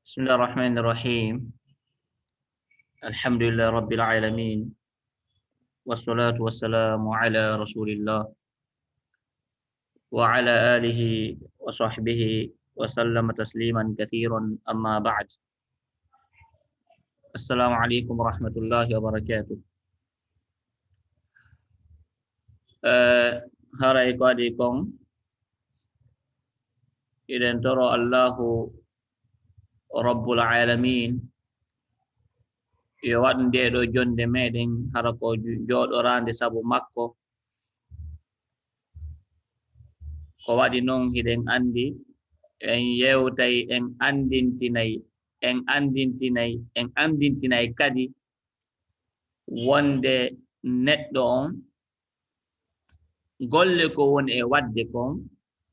Bismillahirrahmanirrahim. Alhamdulillah Rabbil Alamin. Wassalatu wassalamu ala Rasulillah wa ala alihi wa sahbihi wa sallama tasliman katsiran amma ba'd. Assalamualaikum warahmatullahi wabarakatuh. Harai ko adi kong iden toro Allahu Rabbul Alamin yo waɗnde ɗo jonde meɗen hara ko joɗorande sabu makko ko waɗi noon hiɗen andi en yewtay en andintinay kadi wonde neɗɗo on golle ko woni e wadde kon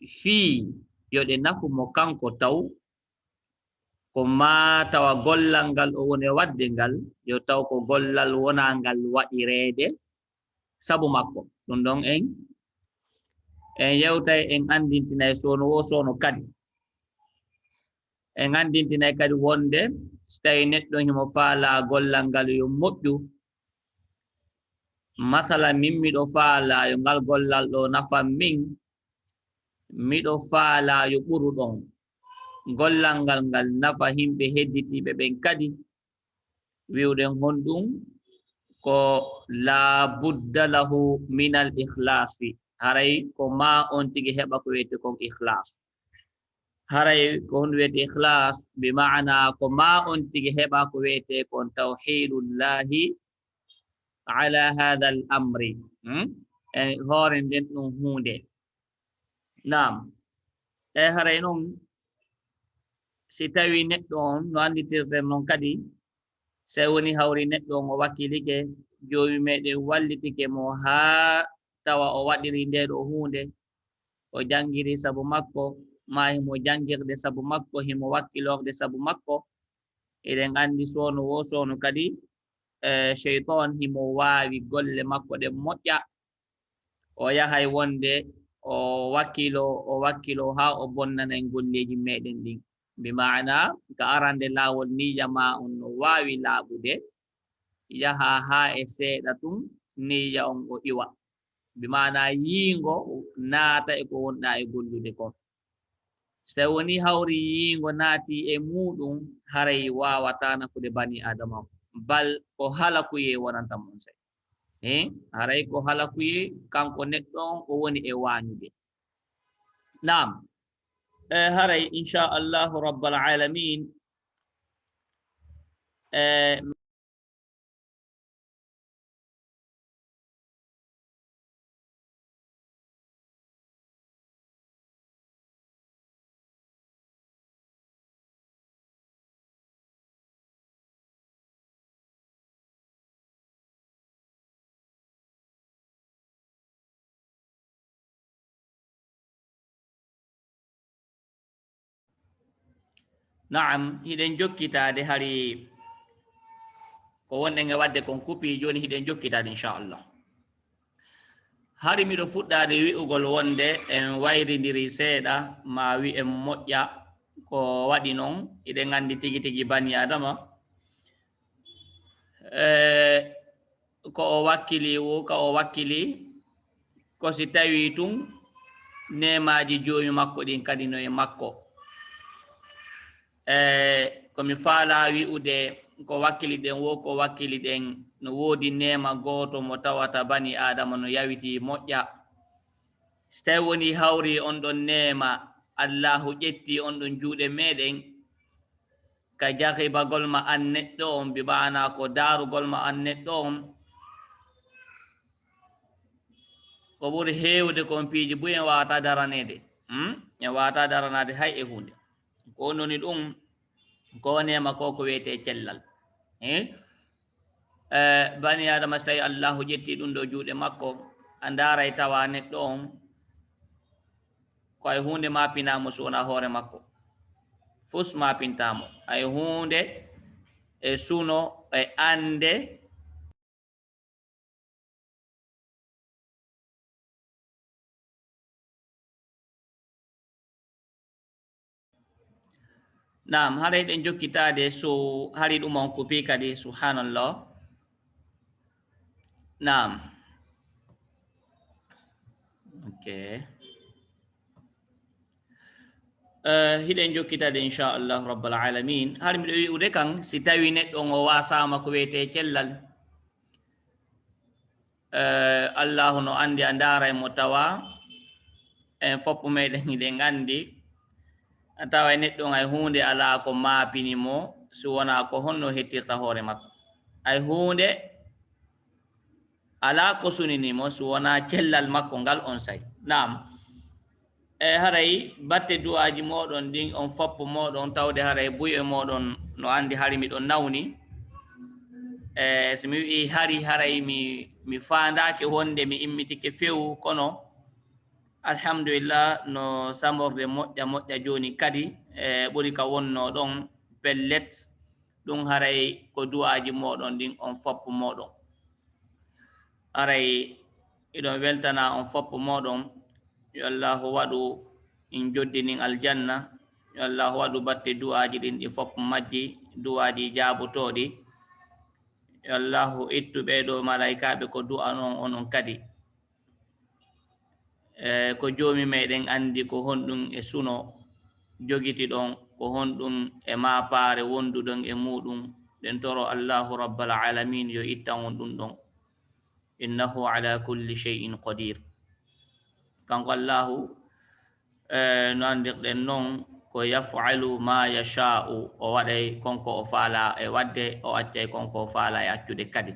fii yoɗe nafu mo kanko taw ko ma tawa gollal ngal o woni e wadde ngal yo taw ko gollal wona ngal waɗirede sabu makko ɗum ɗon en yewtay en andintinay sono wo sono kadi en andintinay kadi wonde so tawi neɗɗo himo faala gollal ngal yo moƴƴu masala min miɗo faala yo ngal gollal ɗo nafan min miɗo faala yo ɓuru ɗon gollal ngal ngal nafa himɓe hedditiɓe ɓen kadi wiwɗen honɗum ko la budda lahu min al ikhlasi haray ko ma on tigi heɓa ko wiyete kon ikhlas haray ko honɗum wiyete ikhlas bi ma'ana ko ma on tigi heɓa ko wiyete kon tawhidullahi ala hadha al amri e hoore nden ɗum hunde nam e haray noon si tawi neɗɗo on no anditirten noon kadi so woni hawri neɗɗo on o wakkilike joomi meɗen wallitike mo haa tawa o waɗiri nde ɗo hunde o jangiri sabu makko ma himo jangirde sabu makko himo wakkilorde sabu makko eɗen andi sono wo sono kadi cheytan himo wawi golle makko ɗe moƴƴa o yahay wonde o wakkilo ha o bonnanay golleji meɗen ɗin bi maana ka arande lawol niyya ma on no wawi laaɓude yaha ha e seeɗa tun niyya on o iwa bi maana yiingo naata e ko wonɗa e gollude kon so tawi woni hawri yiingo naati e muɗum haray wawata nafude bani adama bal ko halakuye wonanta mon sey haray ko halakuye kanko neɗɗo on o woni e wañude nam haray inchallahu rabbal alamin naam hiɗen jokkitade hari ko wonɗen e wadde kon kupi joni hiɗen jokkitade inchallah hari miɗo fuɗɗade wi'ugol wonde en wayridiri seeɗa ma wi en moƴƴa ko waɗi noon eɗen andi tigi tigi bani adama ko o wakkili ka o wakkili ko si tawi tun nemaji joomi makko ɗin kadi no e makko komi faala wi'ude ko wakkili ɗen wo ko wakkili ɗen no woodi nema goto mo tawata bani adama no yawiti moƴƴa so tawi woni hawri on ɗon nema allahu ƴetti on ɗon juuɗe meɗen ka jahibagol ma an neɗɗo on bi maana ko darugol ma an neɗɗo on ko ɓuri hewde kon piiji bu en wawata daranede en wawata daranade hay e hunde ko noni ɗum ko nema ko ko wiyete cellal bani adama so tawi allahu ƴetti ɗum ɗo juuɗe makko a daray tawa neɗɗo on ko ay hunde mapinamo so wona hoore makko fus mapintamo ay hunde e suno e ande Naam, hari den kita de so hari ɗum on ko pe kadi subhanallah. Naam. Okay. Hiɗen jokkitade inchallahu rabbal alamin har miɗo wi'ude kan si tawi neɗɗo o wasama ko wiyete cellal allahu no andi a ndara mo tawa en foppo meɗen iɗen andi a tawa neɗɗo ay hunde ala ko mapinimo so wona ko honno hettirta hoore makko ay hunde ala ko suninimo so wona cellal makko ngal on say. Naam. Haray batte du'aji moɗon ɗin on foppo moɗon tawde haray buye moɗon no andi hari miɗon nawni so mi wi hari haray mi fandake wonde mi immitike fewu kono alhamdulillah no samorde moƴƴa joni kadi ɓuri ka wonno ɗon pellet ɗum haray ko du'aji moɗon ɗin on foppo moɗon haray iɗon weltana on foppo moɗon yo allahu waɗu in joddinin aljanna yo allahu waɗu batte du'aji ɗin ɗi foppo majji du'aji jabotoɗi yo allahu ittu ɓeɗo malaikaɓe ko du'a non onon kadi ko jomi meɗen andi ko honɗum e suno jogiti ɗon ko honɗum e mapare wonduɗon e muɗum ɗen toro allahu rabbal alamin yo ittan on ɗum ɗon innahu ala kulli shay'in qadir. Kanko allahu no andirɗen noon ko yafalu ma yasha'u o waɗay konko o faala e wadde o accay konko o faala e accude kadi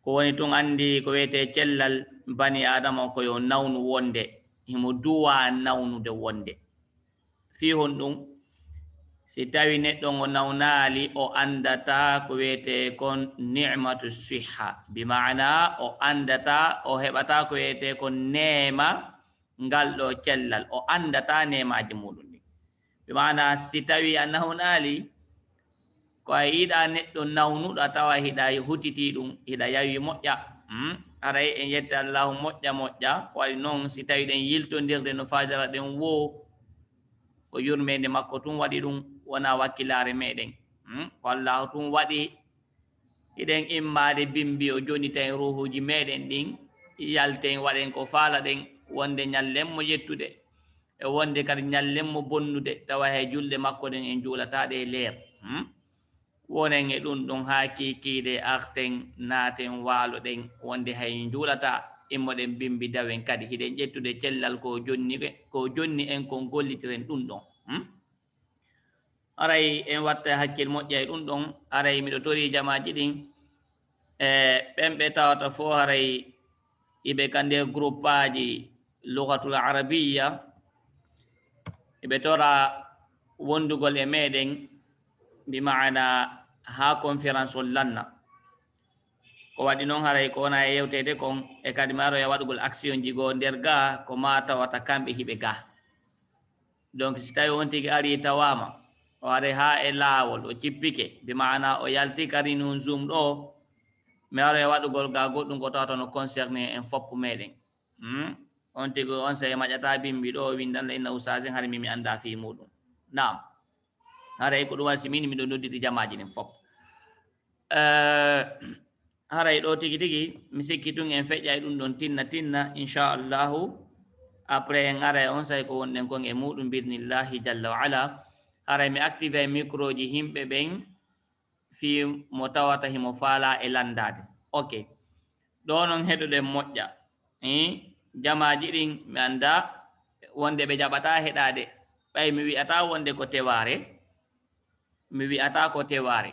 ko woni tun andi ko wiyete cellal bani adama ko yo nawnu wonde himo duwa nawnude wonde fi hon ɗum si tawi neɗɗo o nawnali o andata ko wiyete kon ni'matu siha bi maana o andata o heɓata ko wiyete kon nema ngal ɗo cellal o andata nemaji muɗum ɗi bi maana si tawi a nawnali ko a yiɗa neɗɗo nawnuɗo a tawa hiɗa hutiti ɗum hiɗa yawi moƴƴa haray en yetta allahu moƴƴa ko waɗi noon si tawi ɗen yiltodirde no fajara ɗen wo ko yurmede makko tun waɗi ɗum wona wakkilare meɗen ko allahu tun waɗi hiɗen immade bimbi o joni tan ruhuji meɗen ɗin yalten waɗen ko faala ɗen wonde ñallen mo yettude e wonde kadi ñallen mo bonnude tawa hay julde makko ɗen en juulataɗe e leer wonen e ɗum ɗon ha kikiɗe arten naaten waalo ɗen wonde hay juulata immoɗen bimbi dawen kadi hiɗen ƴettude cellal ko jonni en kon gollitiren ɗum ɗon aray en watta hakkil moƴƴa e ɗum ɗon aray miɗo tori jamaji ɗin ɓenɓe tawata fo haray iɓe ka nder groupe aji lugatul arabiya eɓe tora wondugol e meɗen bi maana ha conférence ol lanna ko waɗi noon haray ko wona e yewtede kon e kadi maro e waɗugol action ji goo nder ga ko ma tawata kamɓe hiɓe ga donc si tawi on tigui ari tawama o ari ha e laawol o cippike bi maana o yalti kadi nun zoom ɗo mi waro e waɗugol ga goɗɗum ko tawata no concerné en foppo meɗen on tigi on sa maƴata bimbi ɗo windanla inna usagen haara mimi anda fi muɗum nam haray ko ɗum waɗi simini miɗo nodditi jamaji ɗin fop haray ɗo tigi tigi mi sikki tun en feƴƴa e ɗum ɗon tinna inchallahu après en ara on say ko wonɗen kon e muɗum bisnillahi jalla wa ala haray mi active micro ji himɓe ɓen fi mo tawata himo faala e landade ok ɗo noon heɗoɗen moƴƴa jamaji ɗin mi anda wonde ɓe jaɓata heɗade ɓay mi wi'ata wonde ko teware mi wi'ata ko teware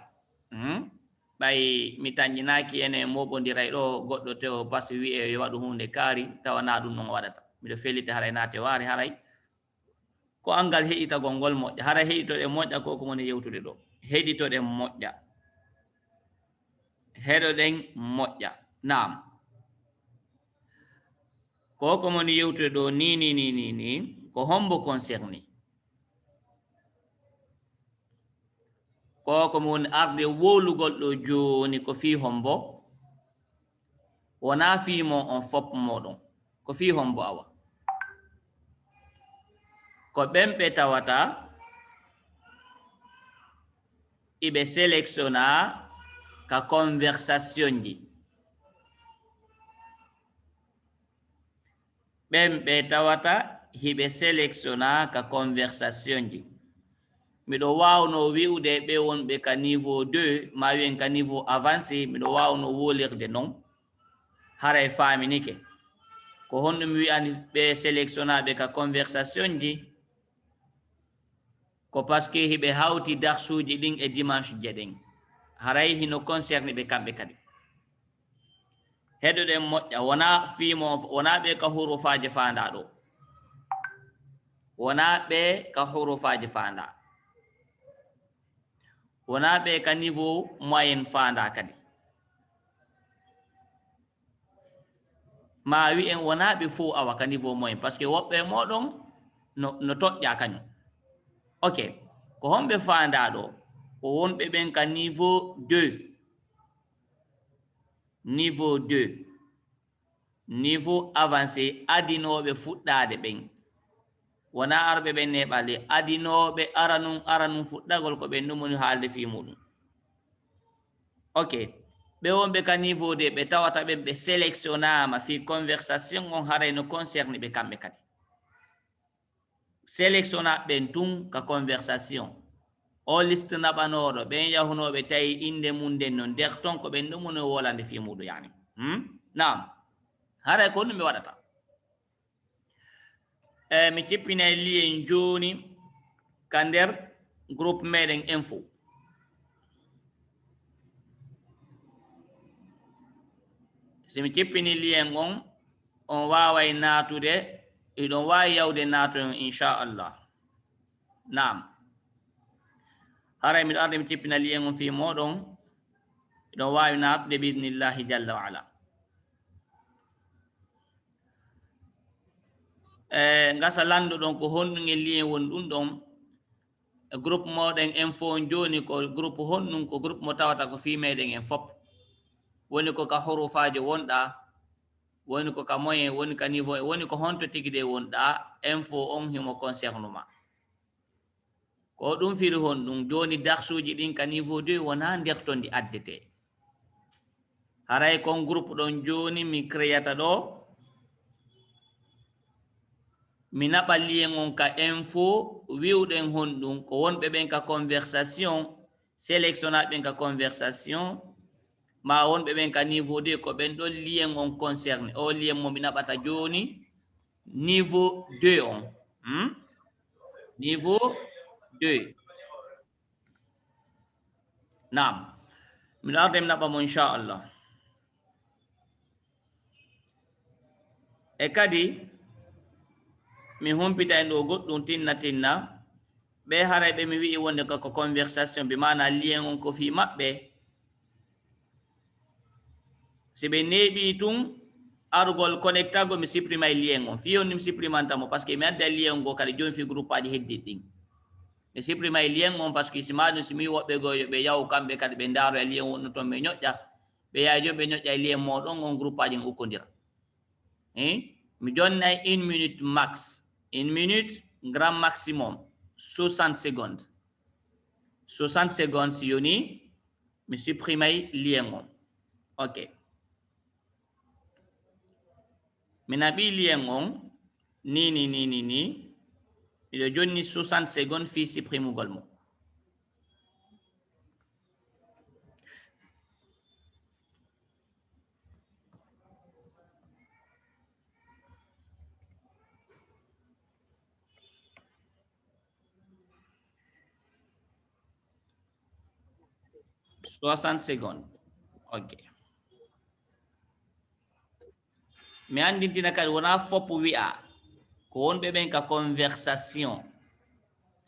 ɓay mi tañƴinaki ene moɓodiray ɗo goɗɗo tewo par ce que wi'e yo waɗu hunde kaari tawana ɗum ɗon waɗata miɗo fellita haray na teware haray ko angal heɗitagol ngol moƴƴa haray heɗitoɗen moƴƴa ko komoni yewtude ɗo heɗitoɗen moƴƴa heɗoɗen moƴƴa nam ko komoni yewtude ɗo ni ko hombo concerné ko komoni arde wolugol ɗo joni ko fi hombo wona fimo on foppo moɗon ko fi hombo awa ko ɓen ɓe tawata ibe sélectionna ka conversation ji ɓen ɓe tawata hiɓe sélectionna ka conversation ji miɗo wawno wi'ude ɓe wonɓe ka niveau 2 ma wiyen ka niveau avancé miɗo wawno wolirde non haray faminike ko honɗum wi'ani ɓe sélectionnaɓe ka conversation ji ko par ce que hiɓe hawti darsuji ɗin e dimanche je ɗen haray hino concerne ɓe kamɓe kadi heɗoɗen moƴƴa wona fimo wona ɓe ka hurufaji fanda ɗo wona ɓe ka hurufaji fanda wona ɓe ka niveau moyen fanda kadi ma wi en wona ɓe fo awa ka niveau moyen par ce que woɓɓe moɗon no toƴƴa kañum ok ko homɓe fanda ɗo ko wonɓe ɓen ka niveau 2 niveau 2 niveau avancé adinoɓe fuɗɗade ɓen wona arɓe ɓen neɓali adinoɓe aranum fuɗɗagol ko ɓen ɗumoni haalde fi muɗum ok ɓe wonɓe ka niveau de ɓe tawata ɓen ɓe sélectionnama fi conversation on haray no concerne ɓe kamɓe kadi sélectionna ɓen tun ka conversation o liste naɓanoɗo ɓen yahunoɓe tawi inde mum nden non nder ton ko ɓen ɗumoni wolande fi muɗum yani nam haray ko ɗum ɓe waɗata mi cippinay liyen joni ka nder groupe meɗen info somi cippini liyen on waway natude iɗon wawi yawde natoyon inchallah nam haray miɗo arde mi cippina liyen on fi moɗon iɗon wawi natude biidnillahi jalla wa ala gasa landuɗon ko honɗum e liyen woni ɗum ɗon groupe moɗen info joni ko groupe honɗum ko groupe mo tawata ko fi meɗen en fop woni ko ka hurufaji wonɗa woni ko ka moyen woni ka niveau e woni ko honto tigui de wonɗa info on himo concerne ma ko ɗum firi honɗum joni darsuji ɗin ka niveau 2 wona nder to ndi addete haray kon groupe ɗon joni mi créata ɗo mi naɓa liyen on ka info wiwɗen honɗum ko wonɓe ɓen ka conversation sélectionna ɓen ka conversation ma wonɓe ɓen ka niveau 2 ko ɓen ɗon liyen on concerne o liyen mo mi naɓata joni niveau 2 on niveau 2 nam miɗo arde mi naɓa mo inchallah e kadi mi humpita en ɗo goɗɗum tinna ɓe haray ɓe mi wi'i wonde ko conversation bi mana lien on ko fi maɓɓe si ɓe neeɓi tun argol connectago mi supprimay lien on fi on mi supprimantamo par ce que mi adda lien on go kadi joni fi groupe aji heddit ɗin mi supprimay lien on par ce que si maɗum si mi woɓɓe go ɓe yaw kamɓe kadi ɓe daaro e lien wonno toon ɓe ñoƴƴa ɓe yaha joni ɓe ñoƴƴa e lien moɗon on groupe aji no ukkodira mi jonnay 1 minute max 1 minute grand maximum 60 secondes 60 secondes yoni mi supprimay lien on ok mi naɓi lien on ni miɗo jonni 60 secondes fi supprimugol mo soixante secondes ok mi andintina kadi wona foppo wi'a ko wonɓe ɓen ka conversation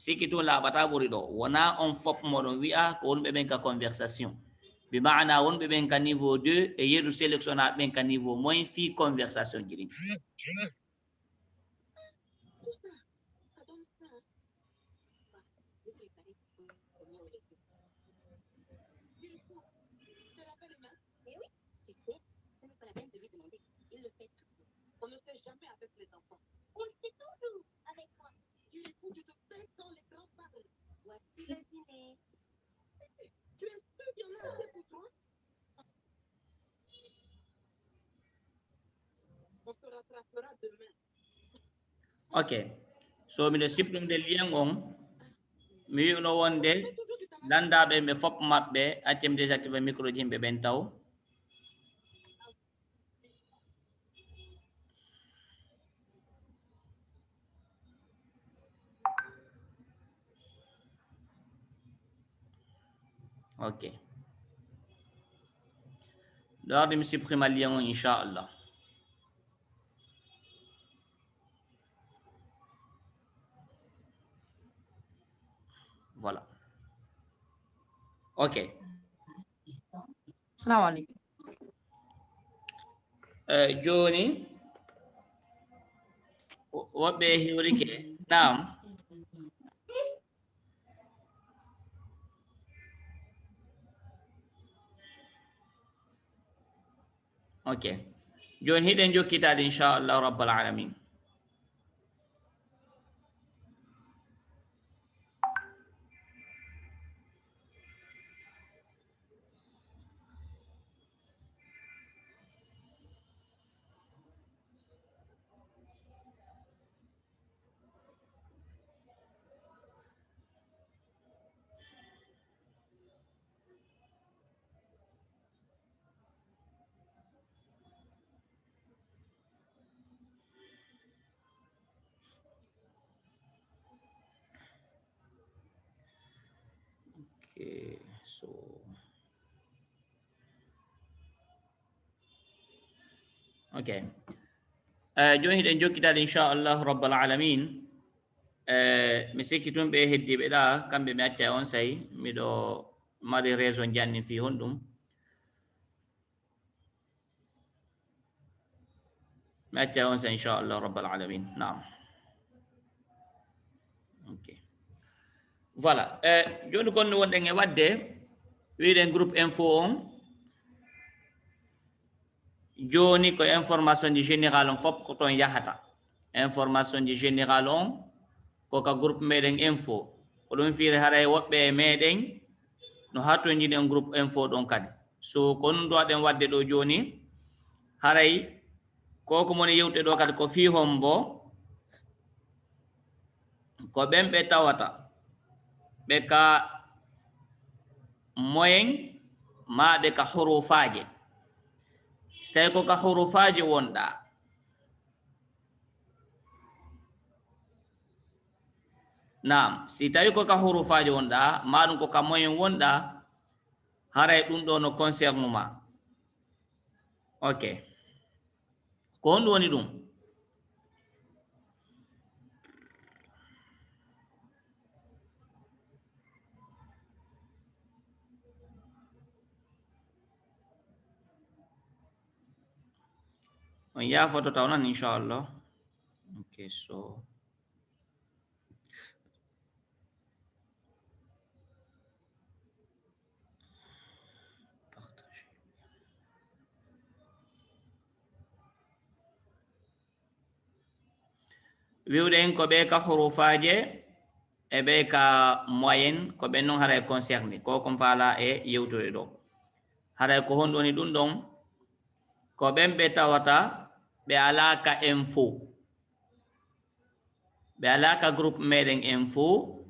sikki tun laaɓata ɓuri ɗo wona on fop moɗon wi'a ko wonɓe ɓen ka conversation bi maana wonɓe ɓen ka niveau 2 e yeru sélectionna ɓen ka niveau moins fi conversation ji ɗin Okay. So mi sipɗum de lien on mi wi'uno wonde landaɓe ɓe fop maɓɓe accem désactivé micro ji himɓe ɓen taw. Ok. Lors de mi supprime lien on inchallah. Voilà. Ok. Assalamu alaikum. Joni woɓɓe hiwrike nam. Ok. Joni hiɗen jokkitade inchallah rabbal alamin. Okay, so okay. Joni hiɗen jokkitade inchallah rabbal alamin. Mi sikki tun ɓe heddiɓe ɗa kamɓe mi acca on sayi miɗo mari raison janni fi honɗum mi acca on sayi inchallah rabbal alamin. Naam. Okay. Voilà. Joni gonno wonɗen e wadde wiɗen groupe info on joni ko information ji général on fop ko ton yahata. Information ji général on ko ka groupe meɗen info ko ɗum fiiri haray woɓɓe e meɗen no hattojiɗen groupe info ɗon kadi. So ko ɗum ɗowaɗen wadde ɗo joni haray koko moni yewte ɗo kadi ko fi hombo ko ɓen ɓe tawata ɓe ka moyen ma ɓe ka hurufaje. So tawi ko ka hurufaje wonɗa nam si tawi ko ka hurufaje wonɗa maɗum ko ka moyen wonɗa haray ɗum ɗo no concerne ma. Ok. Ko honɗum woni ɗum. On yafoto tawnan inchallah. Okay, so wiwɗen ko ɓe ka hurufaje e ɓe ka moyen ko ɓen noon haray concerné ko kom faala e yewtude ɗo haray ko honɗum woni ɗum ɗon ko ɓen ɓe tawata ɓe alaka info ɓe alaka groupe meɗen info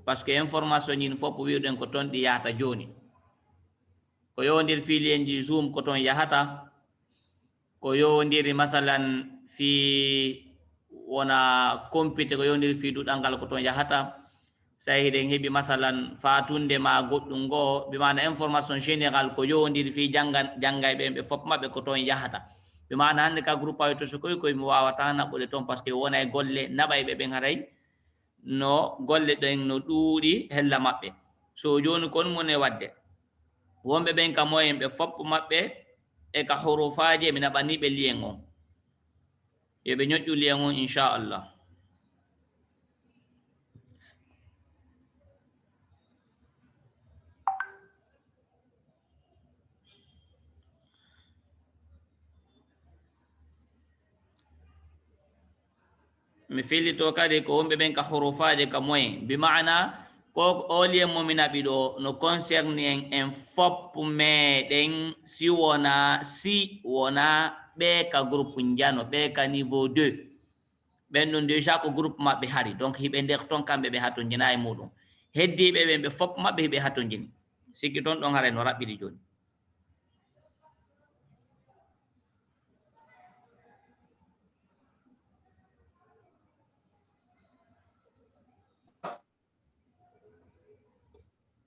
par ce que information ñin fof wiwɗen ko toon ɗi yahata joni ko yowdir filieji zoom ko toon yahata ko yowdiri masalan fi wona compité ko yowdiri fi ɗuɗal ngal ko toon yahata sa hiɗen heeɓi masalan fatunde ma goɗɗum ngo bimana information général ko yowdiri fi janggay ɓen ɓe fof maɓɓe ko toon yahata bimana hande ka groupe awi to so koy koye mi wawata naɓɓude toon par ce que wona e golle naɓay ɓe ɓen haray no golle ɗen no ɗuuɗi hella maɓɓe. So joni kon mone wadde wonɓe ɓen ka moyen ɓe fopp maɓɓe e ka hurufaji mi naɓaniɓe lien on yoɓe ñoƴƴu lien on inchallah. mi filito kadi ko wonɓe ɓen ka hurufaji ka moyen bimana ko olie momina bido no concerne en fop meɗen si wona ɓe ka groupe njano ɓe ka niveau 2 ɓen ɗon déjà ko groupe maɓɓe hari donc hiɓe nder ton kamɓe ɓe hattojina e muɗum heddiɓe ɓe fop maɓɓe hiɓe hattojini sikki toon ɗon hare no raɓɓiɗi joni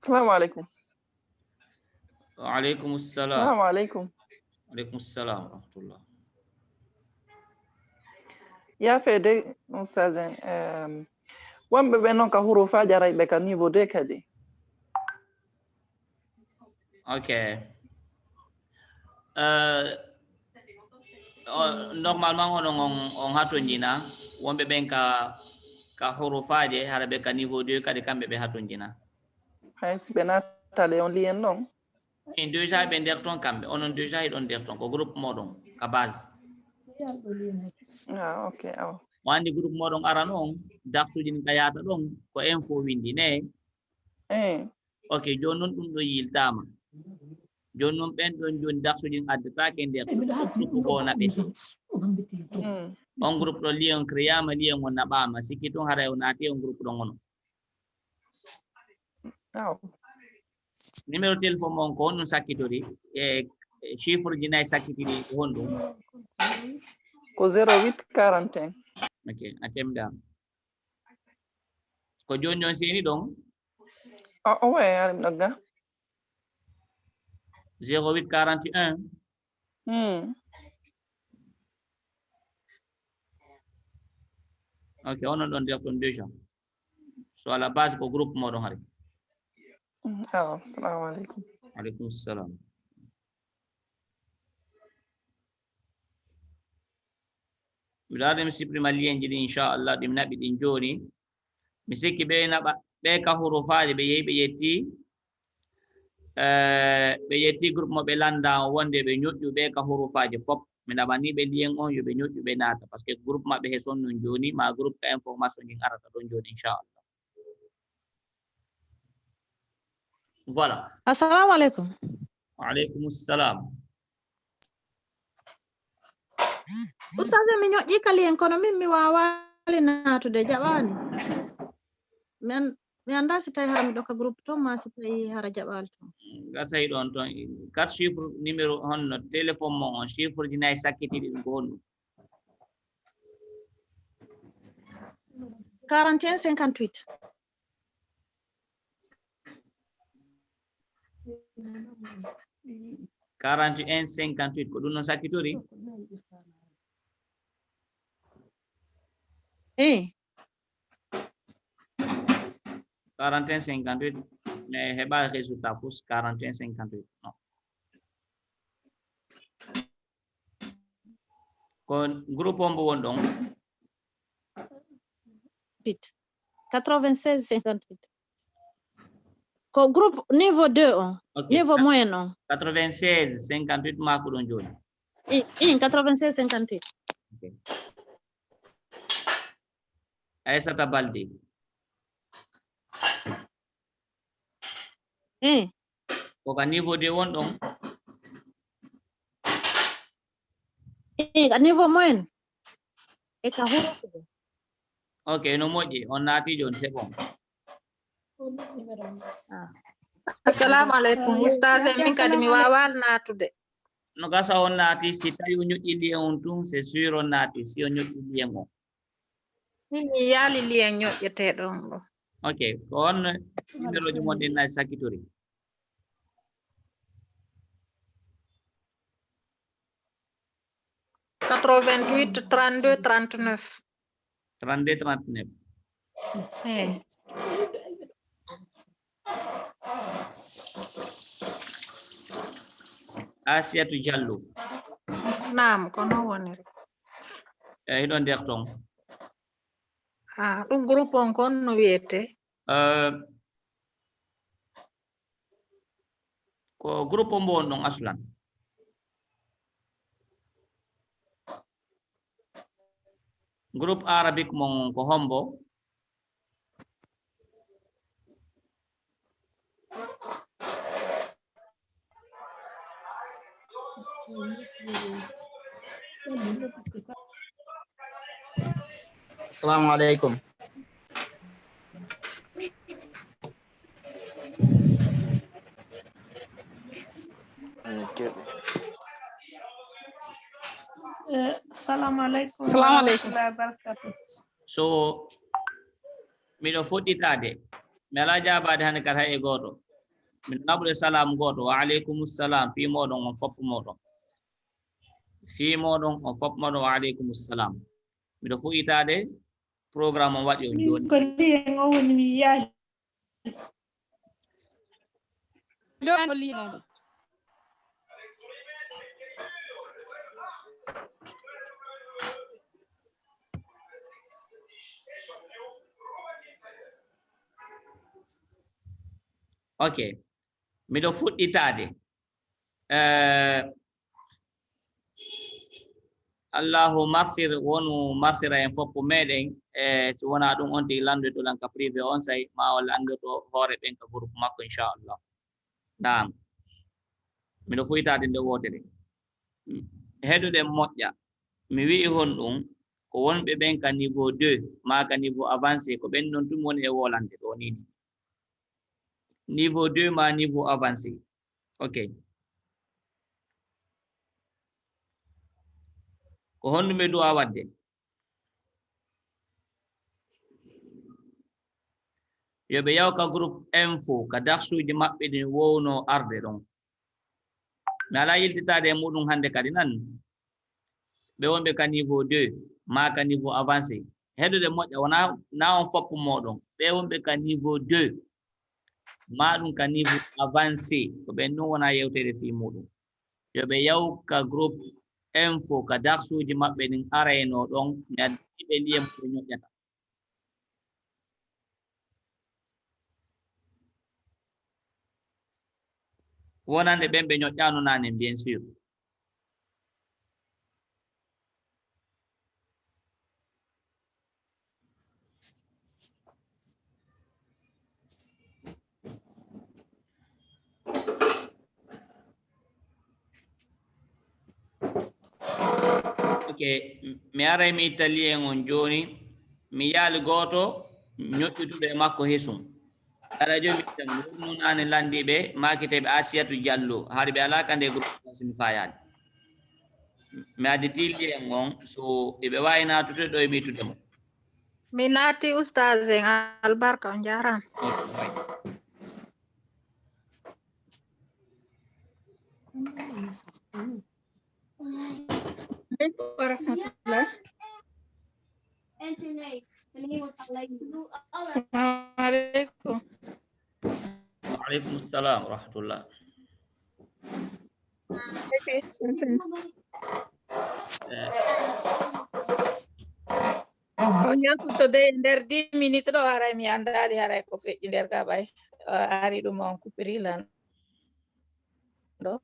السلام عليكم. وعليكم السلام. السلام عليكم. وعليكم السلام ورحمة الله. يا فدي أستاذ وين بينهم كهورو فاجر بك نيفو ديك هدي. Okay. Normalement on hatonjina wonɓe ɓen ka hurufaje hara ɓe ka niveau 2 kadi kamɓe ɓe hatonjina hay si ɓe natale on liyen ɗon en déjà ɓe nder ton kamɓe onon déjà eɗon nder ton ko groupe moɗon ka base ok awa o andi groupe moɗon aran on darsuji ɗin ka yata ɗon ko info windi ne ok joni noon ɗum ɗo yiltama joni noon ɓen ɗon joni darsuji ɗin addetake nder groupe ko naɓete on groupe ɗo lion créama lion o naɓama sikki tun haray o naati on groupe ɗon ono numéro téléphone mon ko honɗum sakkitori e chiffre ji nayyi sakkitiri ko honɗum ko 08 41 ok a temɗa ko joni joni seni ɗon o way arim ɗogga 08 41 ok onon ɗon nder ton déjà so à la base ko groupe moɗon hari assalamu aleykum aleykum salam wiɗaade mi supprima lienji ɗi inchallah ɗi mi naɓi ɗin joni mi sikki ɓe naɓa ɓe ka hurufaji ɓe yehi ɓe yetti groupe mo ɓe landa wonde ɓe ñoƴƴu ɓe ka hurufaji fop mi naɓani ɓe lien on yoɓe ñoƴƴu ɓe naata par ce que groupe maɓɓe he son non joni ma groupe ka information ɗin arata ɗon joni inchallah voilà assalamu aleykum waaleykum salam ustade mi ñoƴƴi kali en kono min mi wawali natude jaɓani mi anda si tawi hara miɗo ka groupe ton ma si tawi hara jaɓali ton gasay ɗon toon 4 chiffre numéro honno téléphone mo on chiffre ji nayyi sakkitiɗi ɗum ko honɗum 41 58 41 58 ko ɗum noon sakkitori 41 58 mais heɓa résultat fus 41 58 non ko groupe on mbo won ɗon 96 58 ko groupe niveau 2 on niveau moyen on 96 58 mako ɗon joni 96 58 Aissata Balde ko ka niveau 2 won ɗon ka niveau moyen e ka hurufude ok no moƴƴi on naati joni c'est bon assalamu aleykum oustaz min kadi mi wawal natude no gasa on naati si tawi o ñoƴƴi lien on tun c'est sûr on naati si o ñoƴƴi lien on min mi yaali lien ñoƴƴeteɗon ɗo ok ko on numéro ji mon ɗin nayi sakkitori 88 32 39 32 39 Asiatou Diallo naam ko non woniri hiɗon nder ton ɗum groupe on kon no wiyete ko groupe o mbo won ɗon aslan groupe arabique mon ko hombo Assalamualaikum. Assalamualaikum Assalamualaikum. warahmatullahi wabarakatuh. So miɗo fuɗɗitade mi ala jaabade hande kadi hay e goto min naɓude salam goto wa aleykum salam fi moɗon on foppo moɗon wa aleykum salam miɗo fuɗɗitade programme on waɗi on joni Ko liyen o woni mi yaali. ok miɗo fuɗɗitade allahu marsir wonu marsira en foppo meɗen so wona ɗum on tigi landoto lan ka privé on say ma o landoto hoore ɓen ka groupe makko inchallah naam miɗo fuɗɗitade nde wotere heɗude moƴƴa mi wi'i hon ɗum ko wonɓe ɓen ka niveau 2 ma ka niveau avancé ko ɓen ɗon tum woni e wolande ɗo nini niveau 2 ma niveau avancé ok ko honɗuɓe du'a wadde yoɓe yaw ka groupe info ka darsuji maɓɓe ɗin wowno arde ɗon mi ala yiltitade e muɗum hande kadi nan ɓe wonɓe ka niveau 2 ma ka niveau avancé heɗude moƴƴa wona na on foppo moɗon ɓe wonɓe ka niveau 2 ma ɗum ka niveau avancé ko ɓen ɗum wona yewtere fi muɗum yoɓe yaw ka groupe info ka darsuji maɓɓe ɗin arayno ɗon mi addiɓe liyam ko ñoƴƴata wonande ɓen ɓe ñoƴƴano nane bien sûr ok mi aray mi italien on joni mi yaali goto ñoƴƴutuɗo e makko hesum radio mi tan nunane landiɓe makiteɓe Asiatou Diallo haade ɓe ala kande groupe simi fayade mi additi lien on so eɓe wawi natude ɗo e mitude mo Mi naati Oustaz en albarka on jarama. Assalamualaikum. Waalaikumsalam warahmatullah. On yaltude e nder 10 minutes ɗo haray mi andali haray ko feƴƴi nder ka ɓay ari ɗum on kupirilan ɗo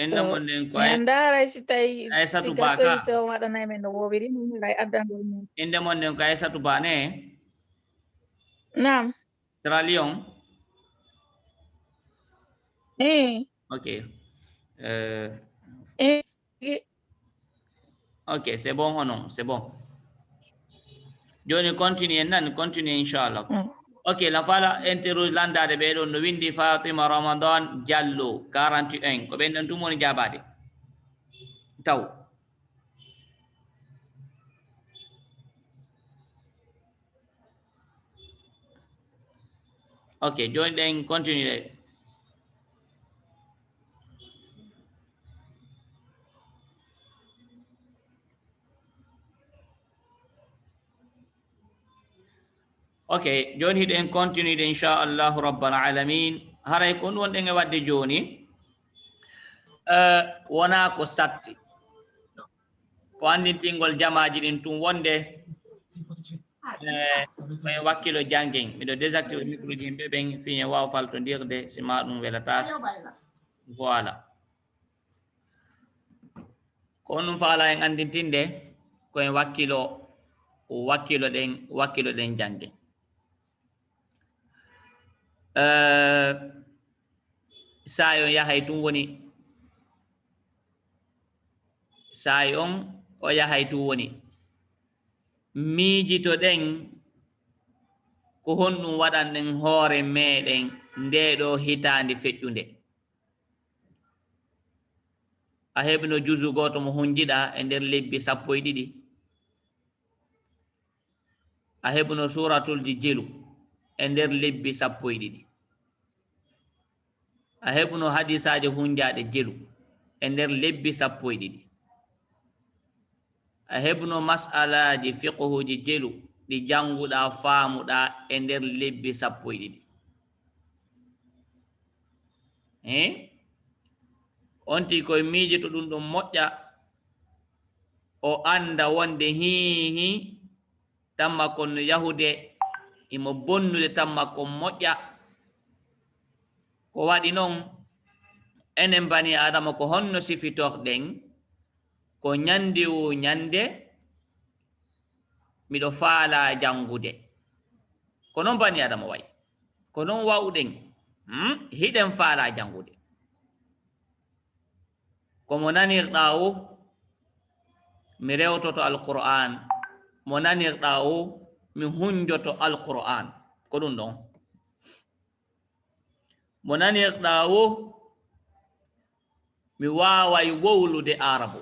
endamon nden ko mi anda haray si tawi Aissatou siga Ba ka sowite o waɗanay men no wowiri min haray addangol men endamon nden ko Aissatou Ba ne nam Sierra Leone ok ok c'est bon onon c'est bon joni continue nan continue inchallah ok la fala interroge landade ɓeɗo no windi Fatima Ramadan Diallo 41 ko ɓen ɗon tum woni jabade taw ok joni ɗen continue ɗe ok joni hiɗen continue de inchallahu rabbal alamin haray ko ɗum wonɗen e wadde joni wona ko satti ko andintingol jamaji ɗin tum wonde koye wakkilo janguen miɗo désactive micro ji yimɓe ɓen fiñe waw faltodirde sima ɗum welata voilà ko on ɗum faala en andintinde koye wakkilo ɗen janguen sayon yahay tum woni sayon o yahay tum woni miijito ɗen ko honɗum waɗanɗen hoore meɗen ndeɗo hitande feƴƴunde a heɓno jusu goto mo hunjiɗa e nder lebbi 12 a heɓno suratulji jelu e nder lebbi 12 a heɓno hadisaje hunjaɗe jelu e nder lebbi 12 a heɓno masalaji fiqhuji jelu ɗi janguɗa faamuɗa e nder lebbi 12 onti koye miijito ɗum ɗum moƴƴa o anda wonde hihi tamma kon no yahude imo bonnude tamma kon moƴƴa ko waɗi noon enen bani adama ko honno sifitorɗen ko ñande o ñande miɗo faala jangude ko noon bani adama wayi ko noon wawɗen hiɗen faala jangude komo nanirɗa o mi rewtoto alqur'an mo nanirɗa o mi hunjoto alqur'an ko ɗum ɗon mo nanirɗa o mi waway wowlude arabu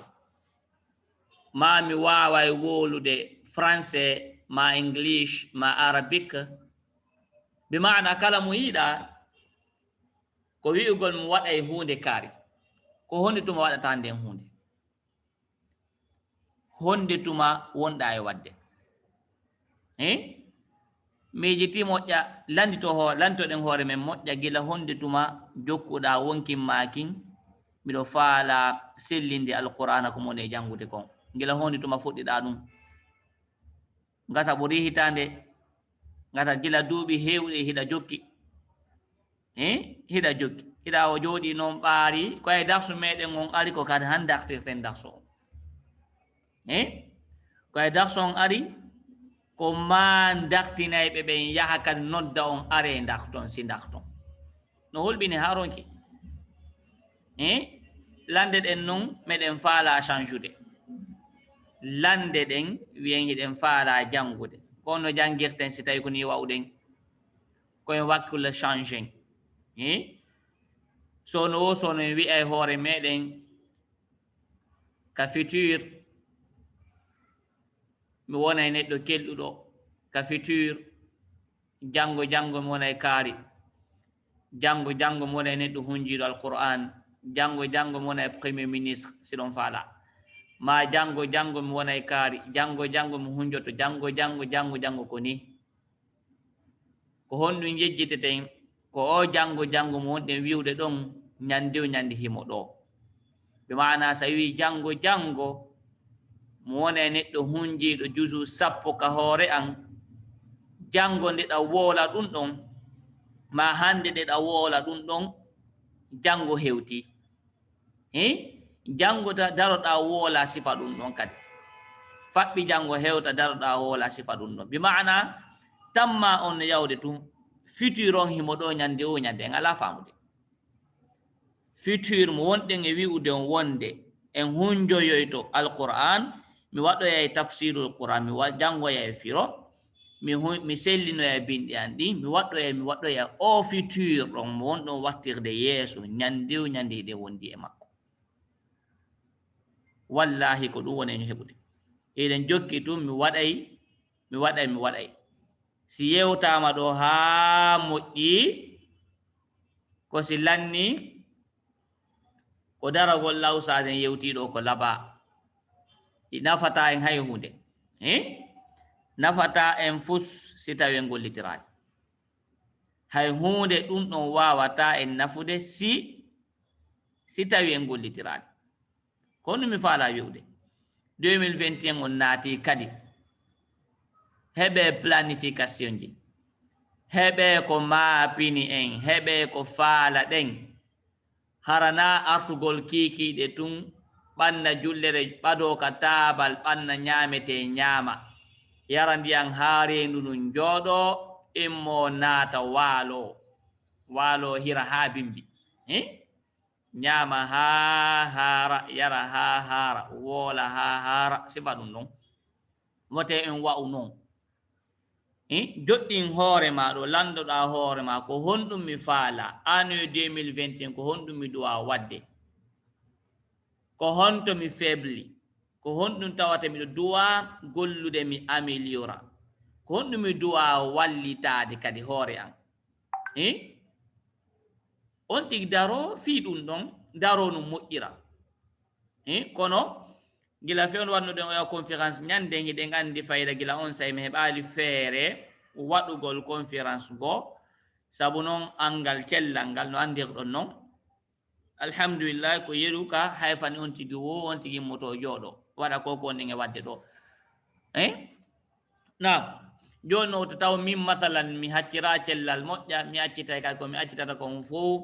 ma mi waway wowlude français ma english ma arabique bi maana kala mo yiɗa ko wi'ugol mi waɗay hunde kaari ko honde tuma waɗata nden hunde honde tuma wonɗa e wadde miijiti moƴƴa lantoɗen hoore men moƴƴa gila honde tuma jokkuɗa wonkin makin miɗo faala sellinde alqur'ana ko mone jangude kon gila honde tuma fuɗɗiɗa ɗum gasa ɓuri hitande gasa gila duuɓi hewɗi hiɗa jokki hiɗa jokki hiɗa o jooɗi noon ɓaari ko ay darsu meɗen on ari ko kadi han dartirten darsu o ko ay darsu on ari ko ma dartinayɓe ɓen yaha kadi nodda on are darton si darton no holɓini ha ronki lande ɗen noon meɗen faala change lande ɗen wiyen hiɗen faala jangude kono jangirten si tawi ko ni wawɗen koyen wakkille change sono o sono en wi'ay hoore meɗen ka futur mi wonay neɗɗo kelɗuɗo ka futur jango mi wonay kaari jango mi wonay neɗɗo hunjiɗo alqur'an jango mi wonay premier ministre siɗon faala ma jango mi wonay kaari jango mi hunjoto jango ko ni ko honɗum yejjiteten ko o jango mo wonɗen wiwde ɗon ñande himo ɗo ɓe mana sa wi jango mo wonay neɗɗo hunjiɗo jusu 10 ka hoore an jango nde ɗa woola ɗum ɗon ma hande nde ɗa woola ɗum ɗon jango hewti jango daroɗa woola sifa ɗum ɗon kadi faɓɓi jango hewta daroɗa woola sifa ɗum ɗon bi maana tamma on no yawde tum futur on himo ɗo ñande o ñande en ala famude futur mo wonɗen e wi'ude on wonde en hunjoyoyto alqur'an mi waɗoya tafsirul qur'an mi jangoya e firo mi sellinoya bindi an ɗi mi waɗoya o futur ɗon mo wonɗon wattirde yeeso ñande o ñande hiɗe wondi e makko wallahi ko ɗum woni en heɓude eɗen jokki tum mi waɗay si yewtama ɗo ha moƴƴi ko si lanni ko daragol lawsasen yewtiɗo ko laba nafata en hay hunde nafata en fus si tawi en gollitirani hay hunde ɗum ɗon wawata en nafude si tawi en gollitirani ko ɗum mi faala wi'ude 2021 on naati kadi heɓe planification ji heɓe ko maapini en heɓe ko faala ɗen harana artugol kiikiiɗe tun ɓanna jullere ɓado ka taabal ɓanna ñaamete ñaama yara ndiyan haa reendu ɗum jooɗo immo naata waalo hira haa bimbi nyama ha hara yara ha hara wola ha hara sifa ɗum ɗon wote en wa'u non joɗɗin hoore ma ɗo landoɗa hoore ma ko honɗum mi faala année 2021 ko honɗum mi duwa wadde ko honto mi faibli ko honɗum tawata miɗo duwa gollude mi améliora ko honɗum mi duwa wallitade kadi hoore an on tigi daro fi ɗum ɗon daro no moƴƴira kono gila fewno wannuɗen oya conférence ñande hiɗen andi fayida gila on say mi heɓali feere waɗugol conférence go sabu noon angal cellal ngal no andirɗon noon alhamdulillah ko yeru ka hayfani on tigi wo on tigi moto jooɗo waɗa koko onɗen e wadde ɗo nam joni no to taw min masalan mi haccira cellal moƴƴa mi accitay kadi komi accitata kon fof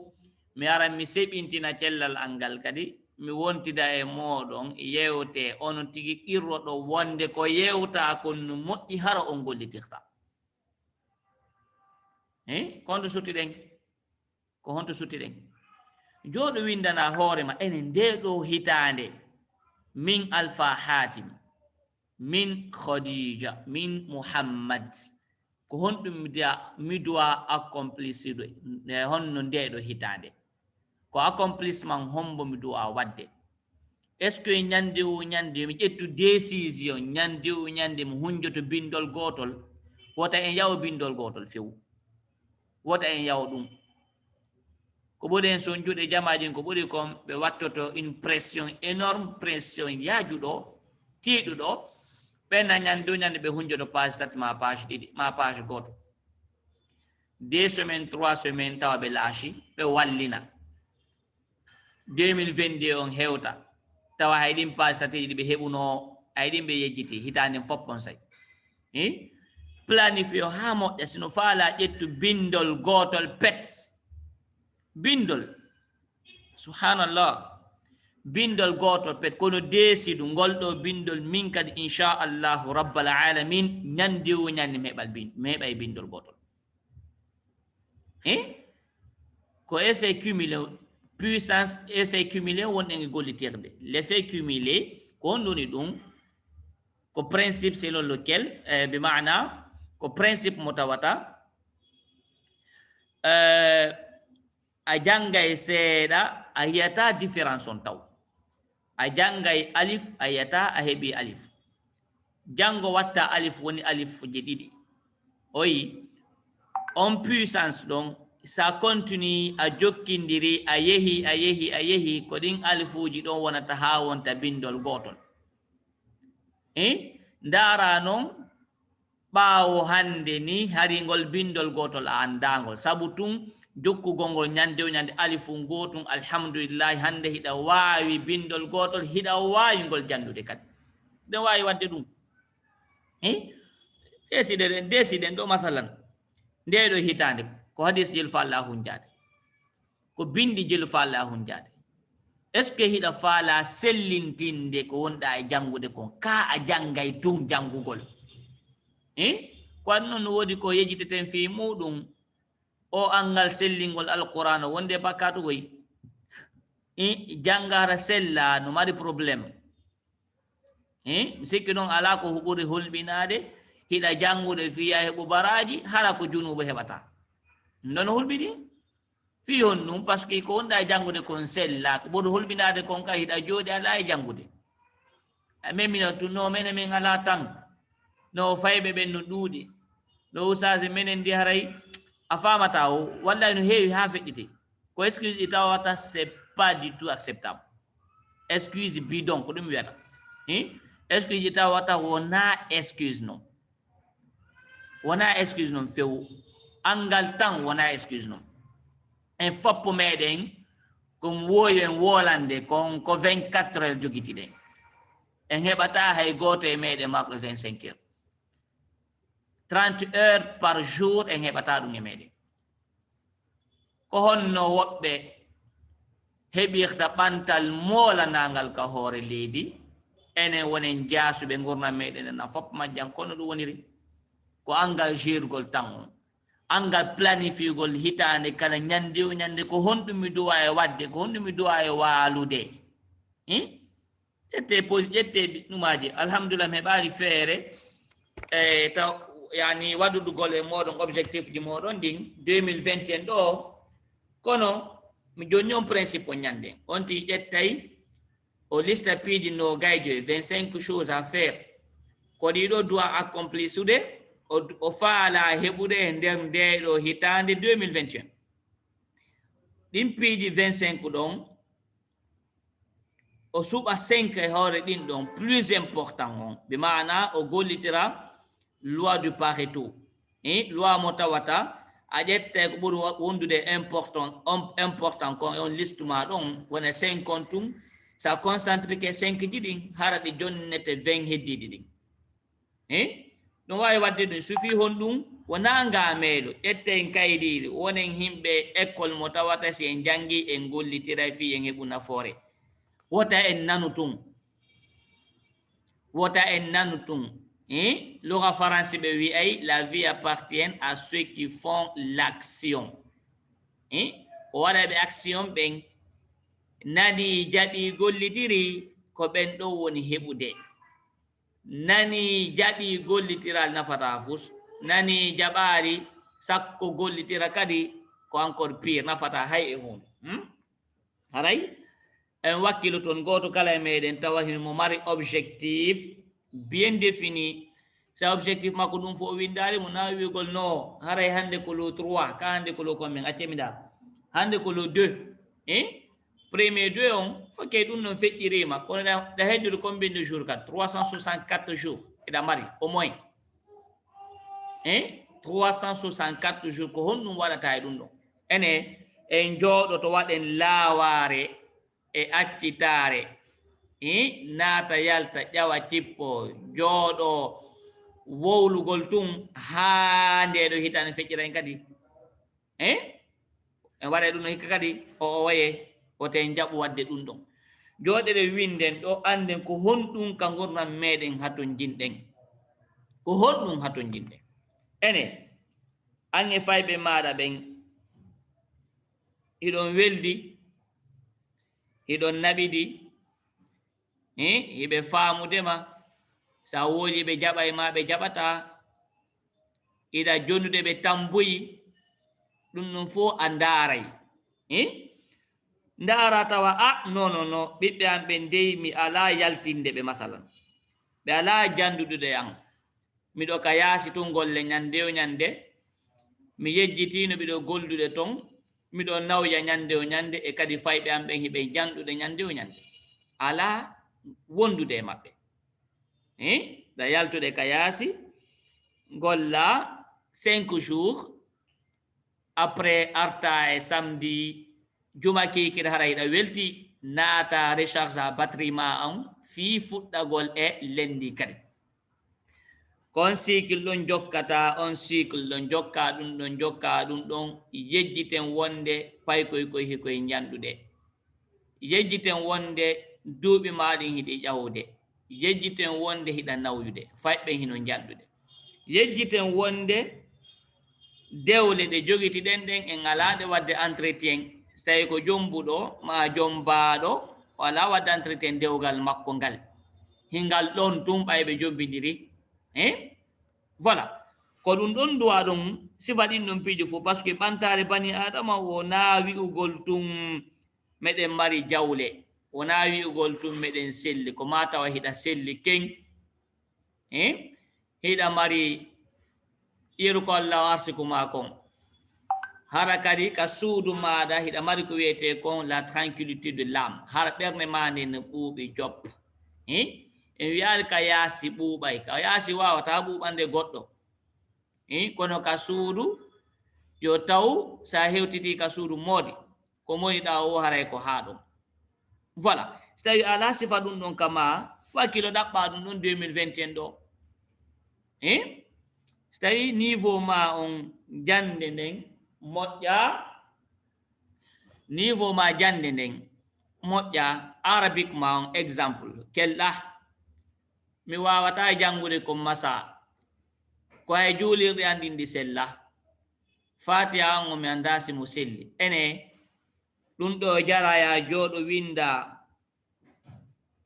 mi ara mi seɓintina cellal angal kadi mi wontida e moɗon yewte on tigi qirroɗo wonde ko yewta kon no moƴƴi hara on gollitirta ko honto suttiɗen ko honto suttiɗen joɗo windana hoorema enen nde ɗo hitande min alpha hatim min khadija min muhammad ko honɗum mi duwa accomplisside honno nde ɗo hitande ko accomplissement hombo mi duwa wadde est ce que ñande o ñande mi ƴettu décision ñande o ñande mi hunjoto bindol gotol wota en yawo bindol gotol few wota en yawo ɗum ko ɓuri en son juuɗe jamaji ko ɓuri kon ɓe wattoto une pression énorme pression yaajuɗo tiiɗuɗo ɓenna ñande o ñande ɓe hunjoto page tati ma page ɗiɗi ma page goto 2 semaines 3 semaines tawa ɓe laashi ɓe wallina 2022 on hewta tawa hayɗin page tati ɗi ɓe heɓuno hayɗin ɓe yejjiti hitande foppon say planifio ha moƴƴa sino faala ƴettu bindol gotol pet bindol subhanallah bindol gotol pet kono desidu ngolɗo bindol min kadi inchallahu rabbal alamin ñandi o ñandi mi heɓay bindol gotol ko effet cumulé puissance effet cumulé wonɗen e gollitirde l'effet cumulé ko on ɗoni ɗum ko principe selon lequel bi mana ko principe mo tawata a janggay seeɗa a yiyata différence on taw a janggay alif a yiyata a heeɓi alif janngo watta alif woni alif je ɗiɗi oyi on puissance ɗon sa continue a jokkindiri a yehi ko ɗin alifuji ɗon wonata ha wonta bindol gotol ndara noon ɓaawo hande ni haringol bindol gotol a andagol sabu tun jokkugol ngol ñande o ñande alifu gotum alhamdulillahi hande hiɗa wawi bindol gotol hiɗa wawi ngol jandude kadi ɗen wawi wadde ɗum desiɗen ɗo masalan nde ɗo hitande ko hadis jelu faala hunjade ko bindi jelu faala hunjade est ce que hiɗa faala sellintinde ko wonɗa e jangude kon ka a janggay tun jangugol ko waɗi noon no woodi ko yejiteten fi muɗum o angal sellingol alquran o wonde bakkatu koy janggara sella no mari probléme mi sikki noon ala ko ɓuri hulɓinade hiɗa jangude fiya heɓu baraji hara ko junubo heɓata ndono hulɓini fi hon ɗum par ce que ko wonɗa e jangude kon sella ko ɓuri hulɓinade kon ka hiɗa jooɗi ala e jangude amen mino tunno mene min ala tan no fayɓe ɓen no ɗuuɗi no usage menen ndi haray a famata o walla no heewi ha feƴƴite ko excuse ɗi tawata c'est pas du tout acceptable excuse bidon ko ɗum wiyata excuse ɗi tawata wona excuse noon wona excuse noon few angal tan wona excuse noon en foppo meɗen kon woyi en wolande kon ko 24 heures jogitiɗen en heɓata hay goto e meɗen marɗo 25 heures 30 heures par jour en heɓata ɗum e meɗen ko honno woɓɓe heɓirta ɓantal molanangal ka hoore leydi enen wonen jaasuɓe gurdam meɗen ena foppo majjan kono ɗum woniri ko engagirgol tan on angal planifiugol hitande kala nyande o nyande ko honɗum mi duwa e wadde ko honɗum mi duwa e waalude ƴette numaji alhamdulillah mi heɓari feere e taw yani waɗudugol e moɗon objectif ji moɗon ɗin 2021 ɗo kono mi joni on principe o nyande on ti ƴettay o lista piiji no gayjo 25 choses à faire ko ɗiɗo doit accomplisude o faala heɓude e nder ndeɗo hitande 2021 ɗin piiji 25 ɗon o suɓa 5 e hoore ɗin ɗon plus important on ɓe mana o gollitira loi du Pareto loi mo tawata a ƴetta ko ɓuri wondude important kon on liste ma ɗon wona 50 tum sa concentre ke 5 ji ɗin hara ɗi jonnete 20 heddiɗi ɗin ɗum wawi wadde ɗum sufi hon ɗum wona ngameɗo ƴetten kaydiɗi wonen himɓe école mo tawata si en jangi en gollitira fi en heɓu nafoore wota en nanu tun lora français ɓe wi'ay la vie appartient à ceux qui font l'action ko waɗa ɓe action ɓen nani jaɓi gollitiri ko ɓen ɗo woni heɓude nani jaɓi gollitiral nafata fus nani jaɓari sakko gollitira kadi ko encore pire nafata hay e hun haray en wakkilo toon goto kala e meɗen tawa mo mari objectif bien défini sa objectif makko ɗum fo windari mo nawi wigol no haray hande ko lo 3 ka hande ko lo combien accemi dal hande ko lo 2 premier 2 on ok ɗum non feƴƴirima kono ɗa heddude combien de jours kat 364 jours eɗa mari au moins 364 jours ko honɗum waɗata e ɗum ɗon ene en jooɗo to waɗen laaware e accitare naata yalta ƴawa cippo jooɗo wowlugol tun haa ndeɗo hitande feƴƴira en kadi en waɗa ɗum no hikka kadi o waye oten jaɓu wadde ɗum ɗon jooɗeɗe winden ɗo anden ko honɗum ka gurdam meɗen haton jinɗen ko honɗum haton jinɗen ene an e fayɓe maɗa ɓen hiɗon weldi hiɗon naɓiɗi hiɓe faamudema sa woodi ɓe jaɓa e ma ɓe jaɓata iɗa jonnude ɓe tamboyi ɗum ɗum fo a ndaaray ndaara tawa non ɓiɓɓe am ɓe ndeyi mi ala yaltinde ɓe masalan ɓe ala jandudude an miɗo ka yaasi tun golle ñande o ñande mi yejjitino ɓiɗo goldude ton miɗo nawya ñande o ñande e kadi fayɓe am ɓen hiɓe janɗude ñande o ñande ala wondude e maɓɓe ɗa yaltude ka yaasi golla 5 jours après arta e samedi juma kikiɗa hara hiɗa welti naata recharge a batterie ma an fii fuɗɗagol e lendi kadi kon cycle ɗon jokkata on cycle ɗon jokka ɗum ɗon yejjiten wonde paykoy koye hikoye janɗude yejjiten wonde duuɓi maɗin hiɗi ƴawde yejjiten wonde hiɗa nawyude fayɓen hino janɗude yejjiten wonde dewle ɗe jogitiɗen ɗen en alaɗe wadde entretien so tawi ko jombuɗo ma jombaaɗo o ala wadde entretien dewgal makko ngal hingal ɗon tum ɓayɓe jombidiri voilà ko ɗum ɗon duwa ɗum sifa ɗin ɗon piiji fof par ce que ɓantare bani adama wona wi'ugol tum meɗen mari jawle wona wi'ugol tum meɗen selli ko ma tawa hiɗa selli ken hiɗa mari ƴeru ko Allah arsiku ma kon hara kadi ka suudu maɗa hiɗa mari ko wiyete kon la tranquillité de l'âme hara ɓernde ma nde no ɓuuɓi joppa en wiyani ka yaasi ɓuuɓay ka yaasi wawata ɓuuɓande goɗɗo kono ka suudu yo taw sa hewtiti ka suudu moodi ko moniɗa o haray ko haa ɗum voilà so tawi ala sifa ɗum ɗon kama wakkilo ɗaɓɓa ɗum ɗon 2021 ɗo so tawi niveau ma on jande nden moƴƴa niveau ma jande nden moƴƴa arabique ma on exemple kelɗa mi wawata jangude ko masa ko hay juulirɗe andindi sella fatiha an o mi anda si mo selli ene ɗum ɗo jara ya jooɗo winda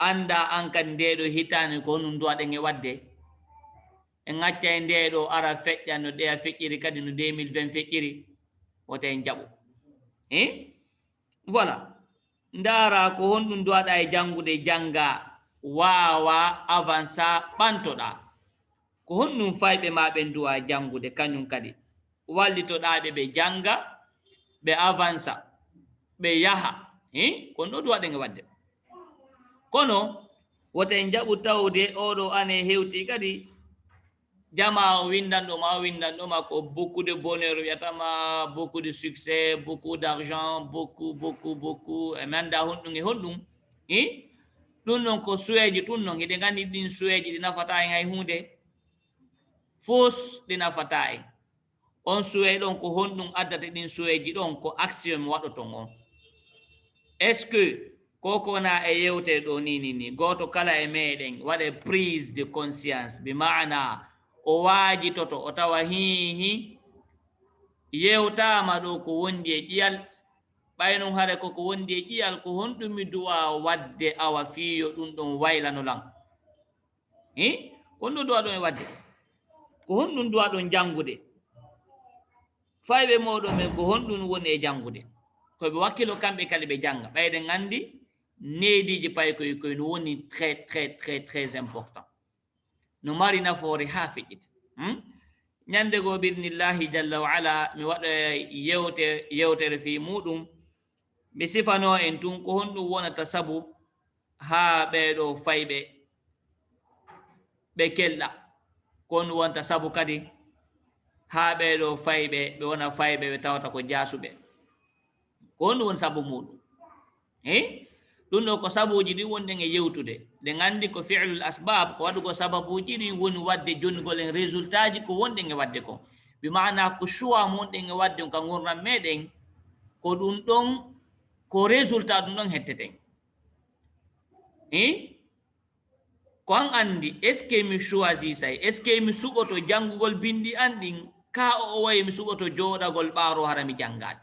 anda an kan ndeɗo hitani ko honum duwaɗen e wadde en acca e ndeɗo ara feƴƴa no ɗeya feƴƴiri kadi no 2020 feƴƴiri woto en jaɓo voilà ndara ko honɗum duwaɗa e janngude jannga wawa avança ɓantoɗa ko honɗum fayɓe ma ɓe duwa janngude kañum kadi wallitoɗaɓe ɓe jannga ɓe avança ɓe yaha kon ɗo duwaɗen e wadde kono woto en jaɓu tawde oɗo ane hewti kadi jama o windanɗoma ko beaucoup de bonheur wiyatama beaucoup de succès beaucoup d'argent beaucoup e mi anda honɗum e honɗum ɗum noon ko suweji ɗum noon eɗen gandi ɗin suweji ɗi nafata en hay hunde fos ɗi nafata en on suwey ɗon ko honɗum addata ɗin suweji ɗon ko action mi waɗoton on est ce que koko na e yewte ɗo ni goto kala e meɗen waɗe prise de conscience bi maana o waajitoto o tawa hihi yewtama ɗo ko wondi e ƴiyal ɓaynon haare koko wondi e ƴiyal ko honɗum mi duwa wadde awa fiyo ɗum ɗon waylano lan ko honɗum duwa ɗon e wadde ko honɗum duwa ɗon janngude fayɓe moɗon men ko honɗum woni e janngude koɓe wakkilo kamɓe kadi ɓe jannga ɓayɗen anndi neediji pay koye no woni très important no mari nafoore ha feƴƴita ñande goo birnillahi jalla wa ala mi waɗa yewtere fi muɗum mi sifano en tun ko honɗum wonata sabu ha ɓeɗo fayɓe ɓe kelɗa ko honɗum wonta sabu kadi ha ɓeɗo fayɓe ɓe wona fayɓe ɓe tawata ko jasuɓe ko honɗum woni sabu muɗum ɗum ɗo ko sabuji ɗi wonɗen e yewtude nde gandi ko fi'lul asbab ko waɗugo sababuji ɗi woni wadde jonnugol en résultat ji ko wonɗen e wadde ko bi mana ko choix monɗen e wadde ka gurdam meɗen ko ɗum ɗon ko résultat ɗum ɗon hetteten ko an andi est ce que mi choisi say est ce que mi suɓoto janngugol bindi an ɗin ka o wayi mi suɓoto jooɗagol ɓaaro hara mi janngade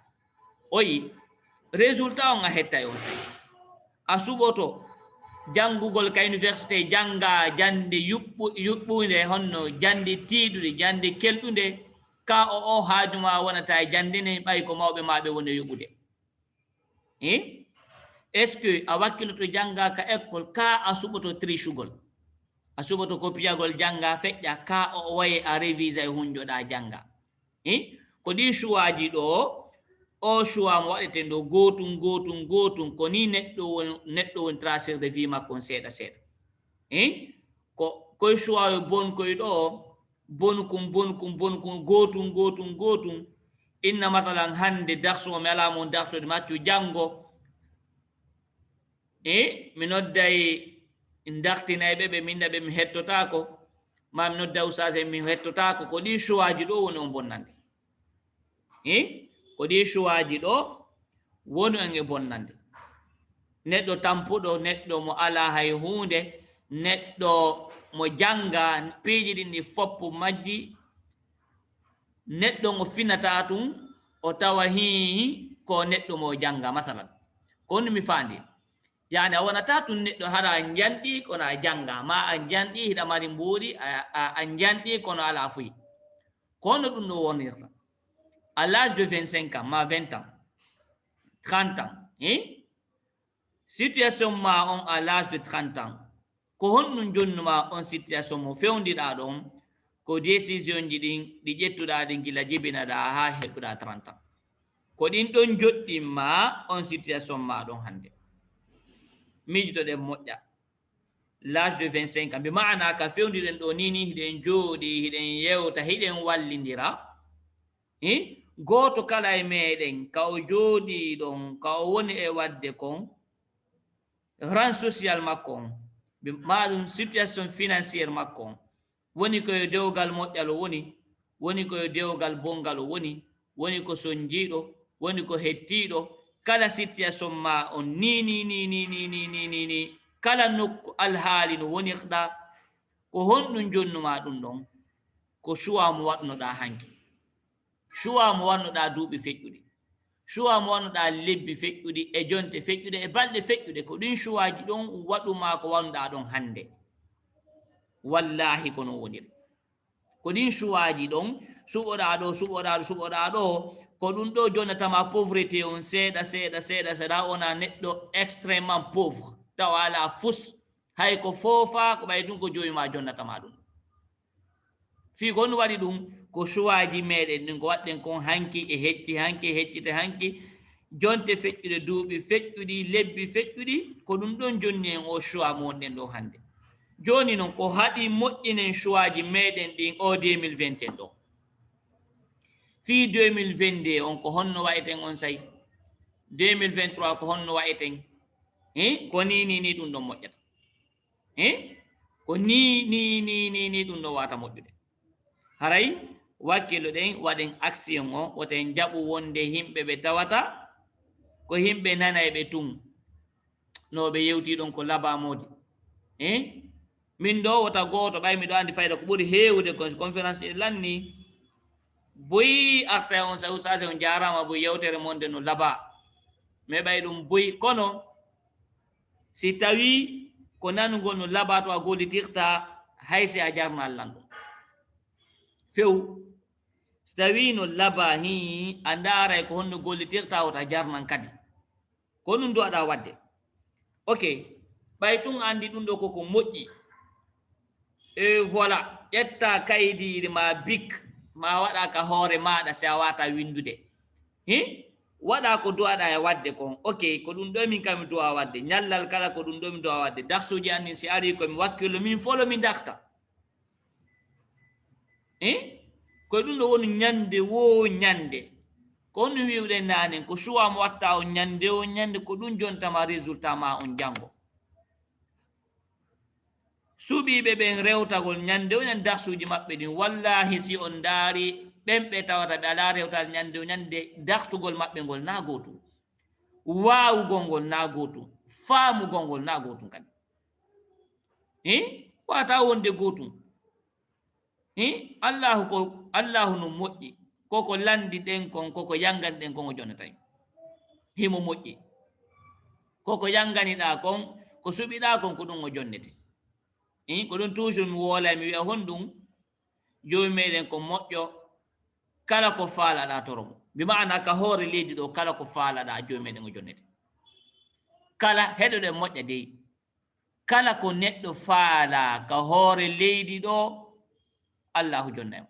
oyi résultat on a hetta e on say a suɓoto janngugol ka université jannga jande yuɓɓude honno jande tiiɗude jande kelɗude ka o haajuma wonata e jandene ɓay ko mawɓe maɓe woni yuɓɓude est ce que a wakkiloto jannga ka école ka a suɓoto trichugol a suɓoto kopiyagol jannga feƴƴa ka o waye a révise e hunjoɗa jannga ko ɗi choix ji ɗo o choix mo waɗeten ɗo gotum ko ni neɗɗo woni traceur de vie makko on seeɗa seeɗa koye choix yo bon koye ɗo bonkum gotum inna matalan hande darsu o mi alamo dartode maccu janngo mi nodday dartinayɓe ɓe minna ɓe mi hettotako ma mi nodda usage mi hettotako ko ɗi choix ji ɗo woni on bonnande ko ɗi choix ji ɗo woni en e bonnande neɗɗo tampuɗo neɗɗo mo ala hay hunde neɗɗo mo jannga piiji ɗin ɗi foppu majji neɗɗo mo finata tun o tawa hihi ko neɗɗo mo jannga masalan ko woni mi faandi yani a wonata tun neɗɗo hara a janɗi kono a jannga ma a janɗi hiɗa mari mbuuɗi a janɗi kono ala fuyi kono ɗum ɗo wonirta à l'âge de 25 ans ma 20 ans 30 ans situation ma on à l'âge de 30 ans ko honɗum jonnuma on situation mo fewndiɗa ɗon ko décision ji ɗin ɗi ƴettuɗa ɗin gila jibinaɗa ha heɓɓuɗa 30 ans ko ɗin ɗon joɗɗinma on situation ma ɗon hande miijitoɗen moƴƴa l'âge de 25 ans mbi maana ka fewndiɗen ɗo nini hiɗen jooɗi hiɗen yewta hiɗen wallidira goto kala e meɗen ka o jooɗi ɗon ka o woni e wadde kon rang social makko on maɗum situation financiére makko on woni koye dewgal moƴƴal o woni koye dewgal bongal o woni ko sonjiɗo woni ko hettiɗo kala situation ma on ni kala nokku alhaali no wonirɗa ko honɗum jonnuma ɗum ɗon ko choix mo waɗnoɗa hanki choix mo wannuɗa duuɓi feƴƴuɗi choix mo wannuɗa lebbi feƴƴuɗi e jonte feƴƴuɗe e balɗe feƴƴuɗe ko ɗin choix ji ɗon waɗuma ko wannuɗa ɗon hannde wallahi ko non woniri ko ɗin choix ji ɗon suɓoɗa ɗo ko ɗum ɗo jonnatama pauvreté on seeɗa wona neɗɗo extrêmement pauvre tawa ala fus hay ko foofa ko ɓay ɗum ko jomima jonnatama ɗum fi ko ɗum waɗi ɗum ko choix ji meɗen ɗin ko waɗɗen kon hanki e heccite hanki jonte feƴƴuɗe duuɓi feƴƴuɗi lebbi feƴƴuɗi ko ɗum ɗon jonni en o choix mo wonɗen ɗo hannde joni noon ko haɗi moƴƴinen choix ji meɗen ɗin o 2021 ɗo fi 2022 on ko honno wayten on sayi 2023 ko honno wayten ko ni ɗum ɗon moƴƴata ko ni ɗum ɗon wata moƴƴude haray wakkilo ɗen waɗen action o woten jaɓu wonde yimɓe ɓe tawata ko yimɓe nanay ɓe tun no ɓe yewti ɗon ko labamodi min ɗo wota goto ɓay miɗo andi fayda ko ɓuri hewde conférence ɗi lanni boyi arta on sa usage on jarama boyi yewtere monde no laba mais ɓay ɗum boyi kono si tawi ko nanugol no laba to a gollitirta hayse a jarnal lanɗo few so tawi no laba hi a ndaray ko honno gollitirta wota jarnan kadi ko ɗum do aɗa wadde ok ɓay tun andi ɗum ɗo koko moƴƴi e voilà ƴetta kaydiɗi ma bik ma waɗa ka hoore maɗa si a wata windude waɗa ko duwaɗa e wadde kon ok ko ɗum ɗo min kam mi duwa wadde ñallal kala ko ɗum ɗo mi duwa wadde darsuji annin si ari komi wakkilo min folo mi darta koye ɗum ɗo woni ñande wo ñande ko honno wiwɗen nanen ko choix mo watta o ñande ko ɗum jontama résultat ma on janggo suɓiɓe ɓen rewtagol ñande o ñande darsuji maɓɓe ɗin wallahi si on daari ɓen ɓe tawata ɓe ala rewtade ñande o ñande dartugol maɓɓe ngol na gotum wawugol ngol na gotum faamugol ngol na gotum kadi wata wonde gotum allahu no moƴƴi koko landi ɗen kon koko yangani ɗen kon o jonnatay himo moƴƴi koko yanganiɗa kon ko suɓiɗa kon ko ɗum o jonnete ko ɗum toujours mi woolay mi wiya hon ɗum jomi meɗen ko moƴƴo kala ko faalaɗa toromo bimana ka hoore leydi ɗo kala ko faalaɗa jomi meɗen o jonnete kala heɗoɗen moƴƴa dey kala ko neɗɗo faala ka hoore leydi ɗo allahu jonnaymo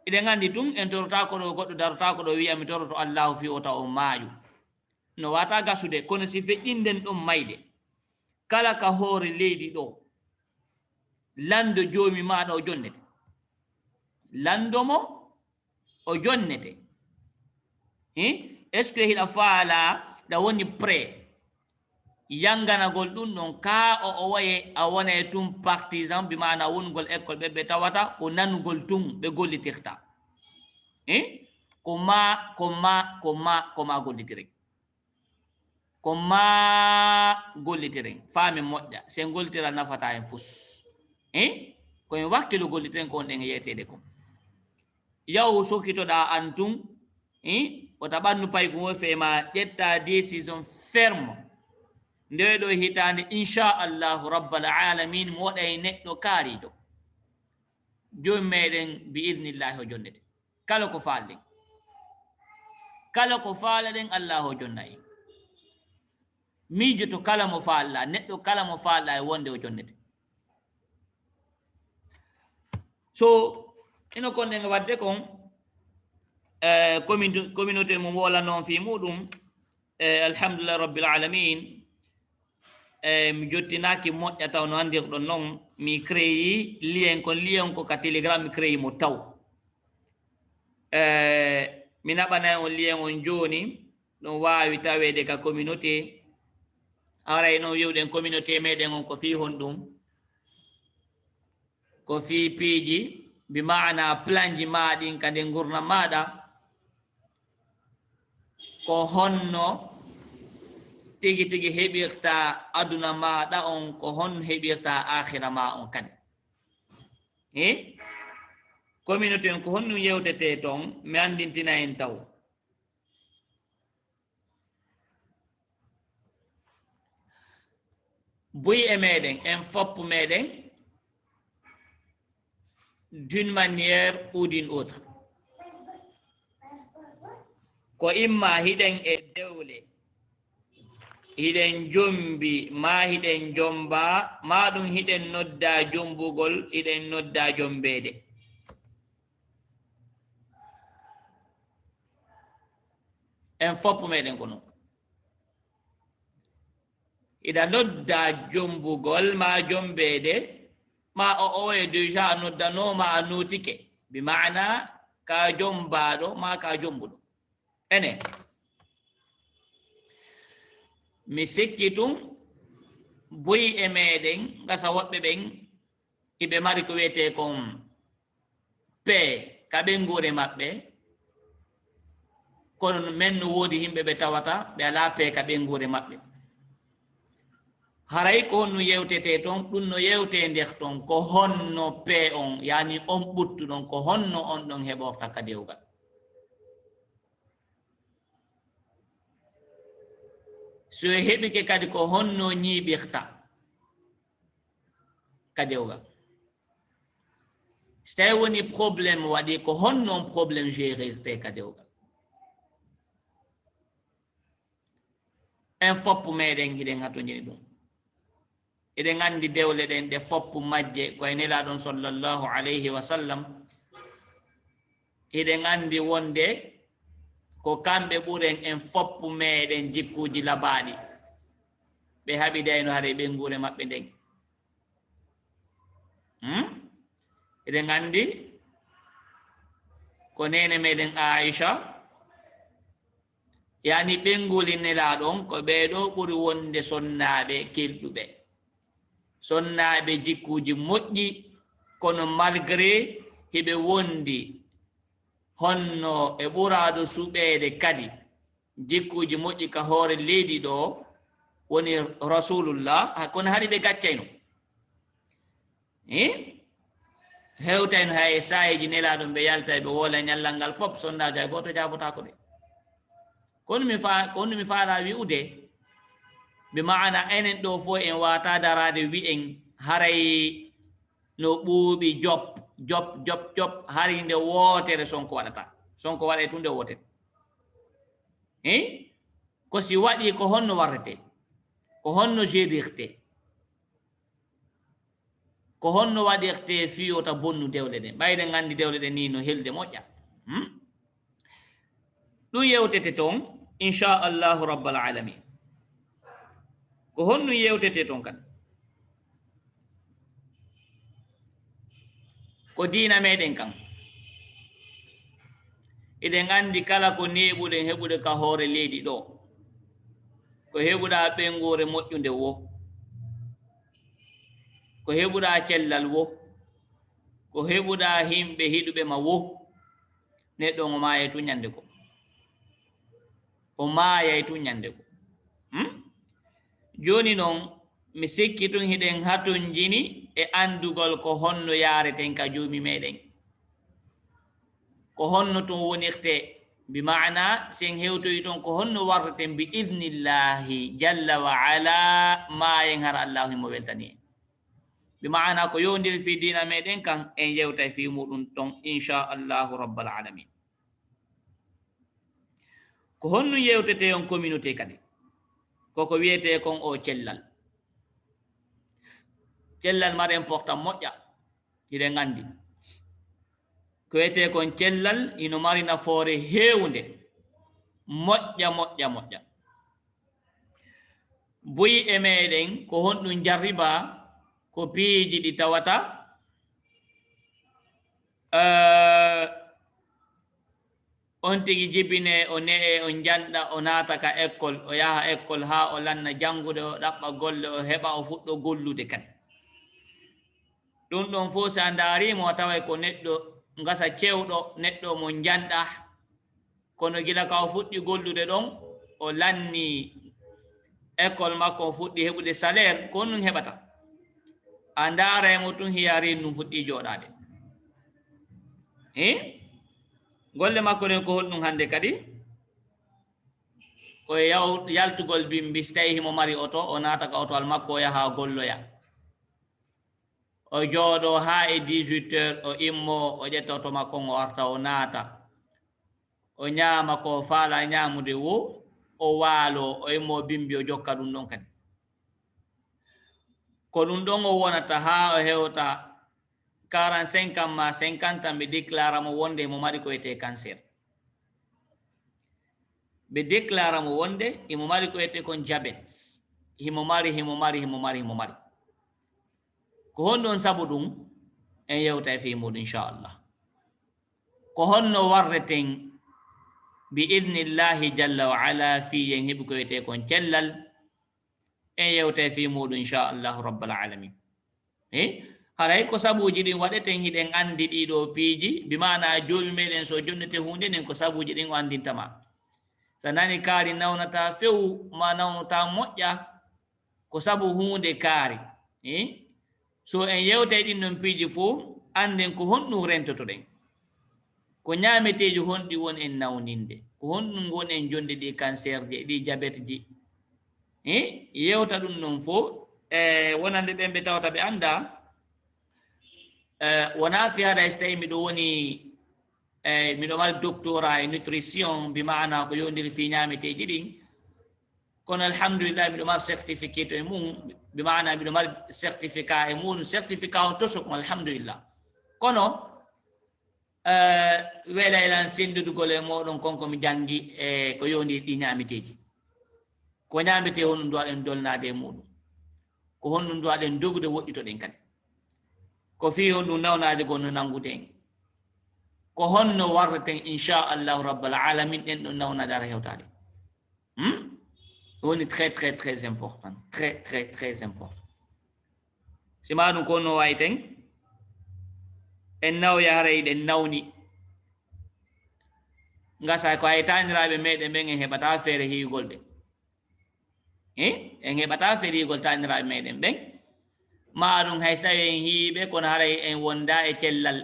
eɗen andi tun en torotako ɗo goɗɗo darotako ɗo wiya mi toroto allahu fi o taw o maayu no wata gasude kono si feƴƴinden ɗon mayde kala ka hoore leydi ɗo lando joomi maɗa o jonnete landomo o jonnete est ce que hiɗa faala ɗa woni pré yanganagol ɗum ɗon ka o waye a wona e tum partisan bimana wongol école ɓeɓe tawata ko nanugol tum ɓe gollitirta ko ma gollitiren ko ma gollitiren faami moƴƴa sen gollitira nafata en fus koyen wakkilo gollitiren ko on ɗen e yeytede ko yaw sokkitoɗa an tun o taɓannu pay ko wo feema ƴetta décision ferme ndeweɗo hitande inchallahu rabbal alamin mo waɗay neɗɗo kaariɗo joni meɗen bi idnillahi o jonnete kala ko faalɗen kala ko faalaɗen allahu o jonnayi miijo to kala mo faalla neɗɗo kala mo faalla e wonde o jonnete so ino konɗen wadde kon communauté mo wola noon fi muɗum alhamdulillah rabbil alamin mi jottinaki moƴƴa taw no andirɗon noon mi créyi lien ko ka télégramme mi créyi mo taw mi naɓanay on lien on joni ɗum wawi tawede ka communauté aray noon wiwɗen communauté meɗen on ko fi hon ɗum ko fi piiji bi mana plan ji maɗin kadi gurna maɗa ko honno tigi tigi heɓirta aduna maɗa on ko hon heɓirta akhira ma on kadi communauté ko honno yewtete ton mi andintina en taw buy e meɗen en foppu meɗen d'une manière ou d'une autre ko imma hiɗen e dewle hiɗen jombi ma hiɗen jomba ma ɗum hiɗen nodda jombugol hiɗen nodda jombede en foppu meɗen ko non ida nodda jombugol ma jombede ma o e déjà noddanoma a notike bi maana ka jombaɗo ma ka jombuɗo ene mi sikki tun buy e meɗen gasa woɓɓe ɓen iɓe mari ko wiyete kon pe kaɓe ngure maɓɓe kono men no woodi yimɓe ɓe tawata ɓe ala pe kaɓe ngure maɓɓe haray ko honno yewtete ton ɗum no yewte nder ton ko honno pe on yani on ɓuttuɗon ko honno on ɗon heɓorta ka dewgal so heɓike kadi ko honno ñiiɓirta ka dewgal so tawi woni probléme waɗi ko honno on probléme gérirte ka dewgal en foppu meɗen hiɗen hattojini ɗum eɗen andi dewle ɗen ɗe foppu majje koye nelaɗon sallllahu alayhi wa sallam eɗen andi wonde ko kamɓe ɓuren en foppu meɗen jikkuji labaɗi ɓe haɓidayno haare ɓe ngure maɓɓe nden eɗen andi ko nene meɗen Aisha yani ɓenguli nelaɗon ko ɓeɗo ɓuri wonde sonnaɓe kelɗuɓe sonnaɓe jikkuji moƴƴi kono malgré heɓe wondi honno e ɓuraɗo suɓede kadi jikkuji moƴƴi ka hoore leydi ɗo woni rasulullah kono hari ɓe gaccayno hewtayno hay sayiji nelaɗon ɓe yalta ɓe wola ñallal ngal fop sondage ay goto jabotako ɗe kono mi faala wi'ude bi maana enen ɗo fo en wata darade wi'en haray no ɓuuɓi jop hari nde wootere sonko waɗata sonko waɗe tunde wootere ko si waɗi ko honno warrete ko honno gérirte ko honno waɗirte fiyota bonnu dewle ɗen ɓayden gandi dewle ɗen ni no helde moƴƴa ɗum yewtete toon inchallahu rabbal alamin ko honno yewtete toon kadi ko diina meɗen kan eɗen andi kala ko neɓuɗen heɓude ka hoore leydi ɗo ko heɓuɗa ɓengure moƴƴude wo ko heɓuɗa cellal wo ko heɓuɗa himɓe hiɗuɓe ma wo neɗɗo o maayay tun ñande ko o maayay tun ñande ko joni noon mi sikki tun hiɗen hatun jini e andugol ko honno yareten ka joomi meɗen ko honno tun wonirte bi maana sen hewtoyi toon ko honno warreten bi idnillahi jalla wa ala maayen hara allahu himo weltani en bi maana ko yowndiri fi dina meɗen kan en yewtay fi muɗum ton inchallahu rabbal alamin ko honno yewtete on communauté kadi koko wiyete kon o cellal cellal mari important moƴƴa hiɗen andi ko wiyete kon cellal ino mari nafoore hewnde moƴƴa boyi e meɗen ko honɗum jarriba ko piiji ɗi tawata on tigi jibine o ne'e on janɗa o naata ka école o yaha école ha o lanna janngude o ɗaɓɓa golle o heɓa o fuɗɗo gollude kadi ɗum ɗon fof sa darimo o taway ko neɗɗo gasa cewɗo neɗɗo mo janɗa kono gila ka o fuɗɗi gollude ɗon o lanni école makko o fuɗɗi heɓude salaire ko ɗum heɓata a daraymo tun hiyari ɗum fuɗɗi joɗade golle makko ɗen ko honɗum hande kadi ko yaltugol bimbi so tawi himo mari oto o naata ka otowal makko o yaha golloya o jooɗo ha e 18 heures o immo o ƴetta oto makko o arta o naata o ñaama ko faala ñaamude wo o waalo o immo bimbi o jokka ɗum ɗon kadi ko ɗum ɗon o wonata ha o hewta 45 ans ma 50 ans ɓe déclara mo wonde mo mari ko wiyete cancer ɓe déclara mo wonde imo mari ko wiyete kon diabète himo mari ko honɗon sabu ɗum en yewta e fi muɗum inchallah ko honno warreten bi idnillahi jalla wa ala fiyen heɓi ko wiyete kon cellal en yewta e fi muɗum inchallahu rabbal alamin haray ko sabuji ɗin waɗeten hiɗen andi ɗiɗo piiji bimana joomi meɗen so jonnete hunde nden ko sabuji ɗin o andintama so nani kaari nawnata few ma nawnata moƴƴa ko sabu hunde kaari so en yewta e ɗin ɗon piiji fof anden ko honɗum rentotoɗen ko ñaameteji honɗi won en nawninde ko honɗum won en jonde ɗi cancer ji ɗi diabète ji yewta ɗum ɗon fof wonande ɓen ɓe tawata ɓe anda wona fi haɗa so tawi miɗo woni miɗo mari doctorat e nutrition bimana ko yondiri fi ñaameteji ɗin kono alhamdulillah miɗo mari certificat e mum bimana miɗo mari certificat e mum certificat on toso kon alhamdulillah kono weela elan sendudugol e moɗon konko mi janggi e ko yondiri ɗi ñaameteji ko ñaamete honɗum duwaɗen dolnade e muɗum ko honɗum duwaɗen dogude woɗɗitoɗen kadi ko fi honɗum nawnaade gonno nanngude en ko honno warreten inchallahu rabbal alamin ɗen ɗon nawnade ara hewtade woni très très très important très très très important sima ɗum ko honno wayi ten en nawya haray ɗen nawni gasa ko haytaniraɓe meɗen ɓen en heɓata feere hiigol ɗe en heɓata feere hiigol taniraɓe meɗen ɓen ma ɗum hay so tawi en hiiɓe kono haray en wonda e cellal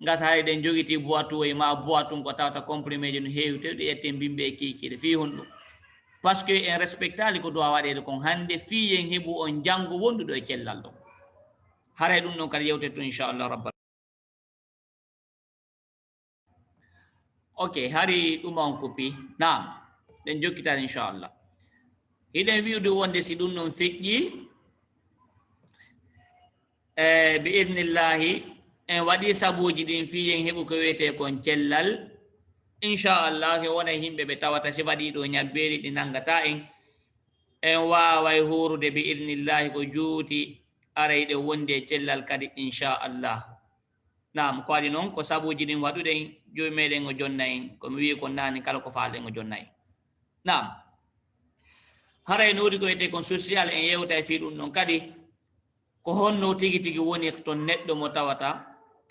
gasa haray ɗen jogiti boitoy ma boitum ko tawata comprimé ji no heewi te ɗe ƴetten bimbe e kikiɗe fi honɗum par ce que en respectali ko dowa waɗede kon hande fiyen heeɓu on janggo wonduɗo e cellal ɗo haray ɗum ɗon kadi yewtet to inchallah rabbal ok hari ɗum on koppi nam ɗen jokkitade inchallah hiɗen wiwde wonde si ɗum ɗon feƴƴi bi idnillahi en waɗi sabuji ɗin fiyen heɓu ko wiyete kon cellal inchallah wona yimɓe ɓe tawata si waɗi ɗo ñabbeli ɗi nangata en waway hurude bi idnillahi ko juuti arayɗe wonde cellal kadi inchallah nam ko waɗi noon ko sabuji ɗin waɗuɗen joni meɗen o jonna en komi wi kon nani kala ko falɗen o jonna en nam haray no wodi ko wiyete kon social en yewta e fi ɗum ɗon kadi ko honno tigi tigi woni ton neɗɗo mo tawata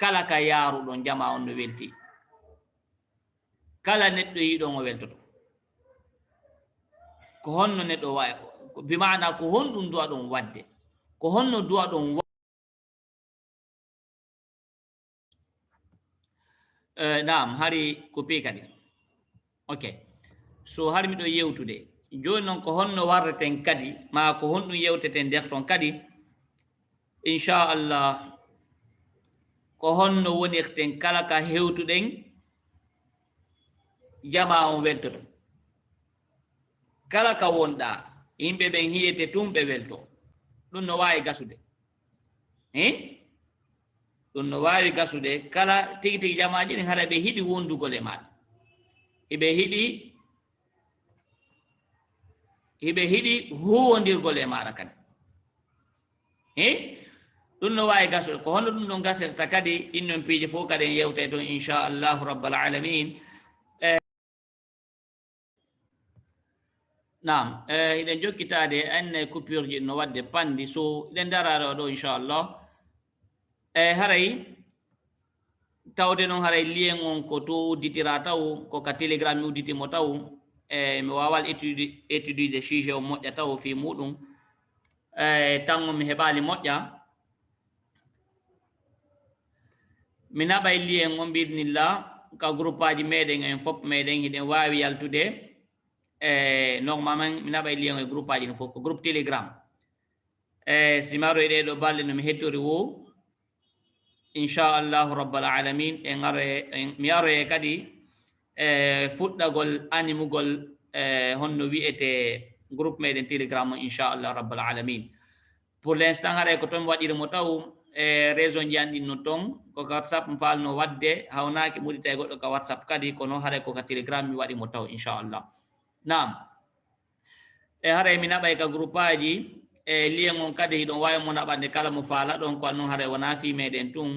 kala ka yaaruɗon jama on no welti kala neɗɗo yiɗon o weltoto ko honno neɗɗo wawi bimana ko honɗum duwa ɗon wadde ko honno duwa ɗon nam hari ko pi kadi ok so hari miɗo yewtude joni noon ko honno warreten kadi ma ko honɗum yewteten nder ton kadi inchallah ko honno wonirten kala ka hewtuɗen jama on weltoto kala ka wonɗa yimɓe ɓen hiyete tum ɓe welto ɗum no wawi gasude ɗum no wawi gasude kala tigi tigi jamaji ɗin haɗa ɓe hiɗi wondugol e maɗa hiɓe hiɗi huwodirgol e maɗa kadi ɗum no wawi gasude ko honno ɗum ɗon gasirta kadi ɗin ɗon piiji fof kadi en yewta toon inchallahu rabbal alamin nam eɗen jokkitade anne coupure ji no wadde pandi so ɗen darare ɗo inchallah haray tawde noon haray lien on ko to udditira taw ko ka télégramme mi udditimo taw mi wawal étude sujet o moƴƴa taw fi muɗum tango mi heɓali moƴƴa mina bay liye ngom bidnillah ka groupe aji meden en fop meden hiden wawi yaltude normalement mina bay liye groupe aji fop ko groupe telegram simaro ede do balle no mi hettori wo inchallahu rabbal alamin e ngaro mi aro e kadi fuɗɗagol animugol honno wi'ete groupe meɗen telegram inchallah rabbal alamin pour l'instant haɗa ko toon waɗirimo taw région jiyanɗin no toon ko whatsapp mi falno wadde hawnaki ɓurita e goɗɗo ka whatsapp kadi kono haɗa ko ka telegram mi waɗimo taw inchallah nam e haɗa mi naɓay ka groupe aji e lien on kadi hiɗon wawi mo naɓande kala mo faala ɗon ko annon haɗa wona fi meɗen tun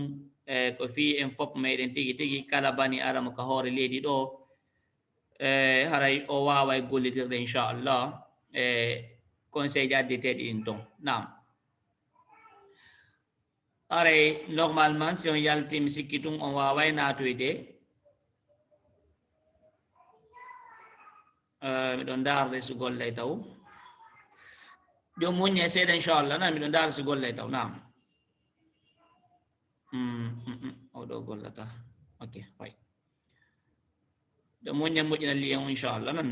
ko fi en fop meɗen tigi tigi kala bani adama ka hoore leydi ɗo haray o wawa e gollitirde inchallah conseil ji addeteɗi ɗin ton nam haray normalement si on yalti mi sikki tun on waway natoyde miɗon darde so gollay taw jom muñe seeɗa inchallah na miɗon darde so gollay taw nam oɗo gollata ok fay jom muñe moƴƴina liyen inchallah nan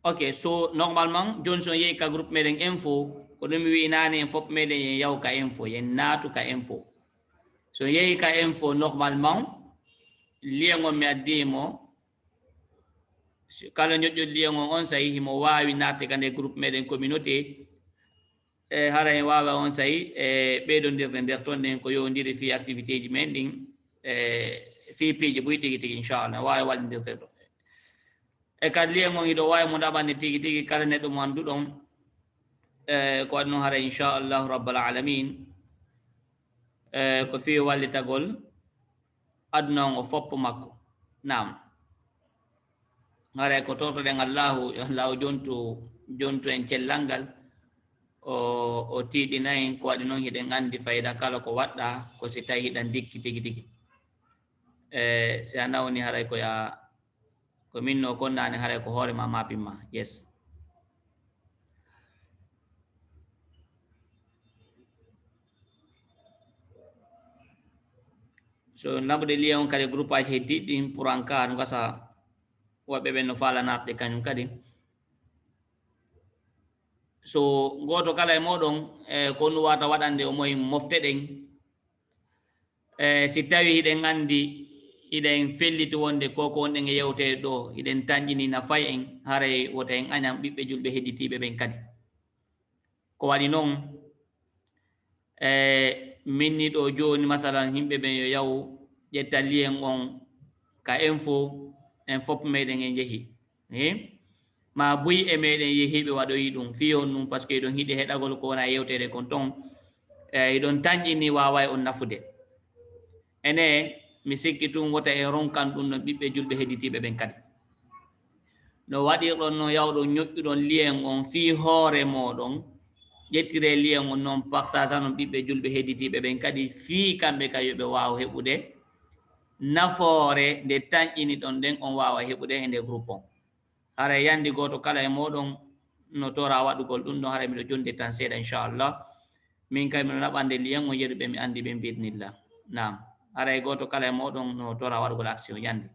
ok so normalement joni so yehi ka groupe meɗen info ko ɗum mi wi nane en fop meɗen yen yaw ka info yen naatu ka info so yehi ka info normalement lien on mi addimo kala ñoƴƴol lien on sayi himo wawi natte ka nde groupe meɗen communauté hara en wawa on sayi ɓeydodirde nder toon nden ko yowdiri fi activité ji men ɗin fi piiji ɓuyi tigui tigui inchallah wawi wallidirde ɗo e kadi lien on hiɗo wawi mo ɗaɓande tigui tigui kala neɗɗo mo anduɗon ko waɗi noon hara inchallahu rabbal alamin ko fi wallitagol aduna on o foppo makko nam hara ko tortoɗen allahu jontu en cellal ngal o tiiɗina en ko waɗi noon hiɗen andi fayida kala ko waɗɗa ko si tawi hiɗan dikki tigui tigui si a nawni haray ko minno konnani haray ko hoorema mapinma yes so lambude liye on kadi groupe aji heddiɗɗin pour en cas no gasa woɓɓe ɓen no faala natde kañum kadi so goto kala e moɗon ko nu wata waɗande o moye mofte ɗen si tawi hiɗen andi hiɗen felliti wonde koko wonɗen e yewtede ɗo hiɗen tañƴini na fay en haray wota en añan ɓiɓɓe julɓe hedditiɓe ɓen kadi ko waɗi noon minni ɗo joni masalan yimɓe ɓen yo yaw ƴetta lien on ka info en fop meɗen en jeehi ma buyi e meɗen yeehiɓe waɗoyi ɗum fiyon ɗum par ce que eɗon hiiɗi heɗagol ko wona yewtere kon ton eɗon tañƴini waway on nafude ene mi sikki tum wota e ronkan ɗum no ɓiɓɓe julɓe hedditiɓe ɓen kadi no waɗirɗon no yawɗon ñoƴƴuɗon lien on fi hoore moɗon ƴettire lien on noon partage anon ɓiɓɓe julɓe hedditiɓe ɓen kadi fi kamɓe ka yoɓe wawa heɓude nafoore nde tañƴini ɗon nden on wawa heɓude e nde groupe on hara yandi goto kala e moɗon no tora waɗugol ɗum ɗon hara miɗo jonde tan seeɗa inchallah min kay miɗo naɓande lien on yeɗuɓe mi andi ɓe bidnillah nam haray goto kala e moɗon no tora waɗugol action yandi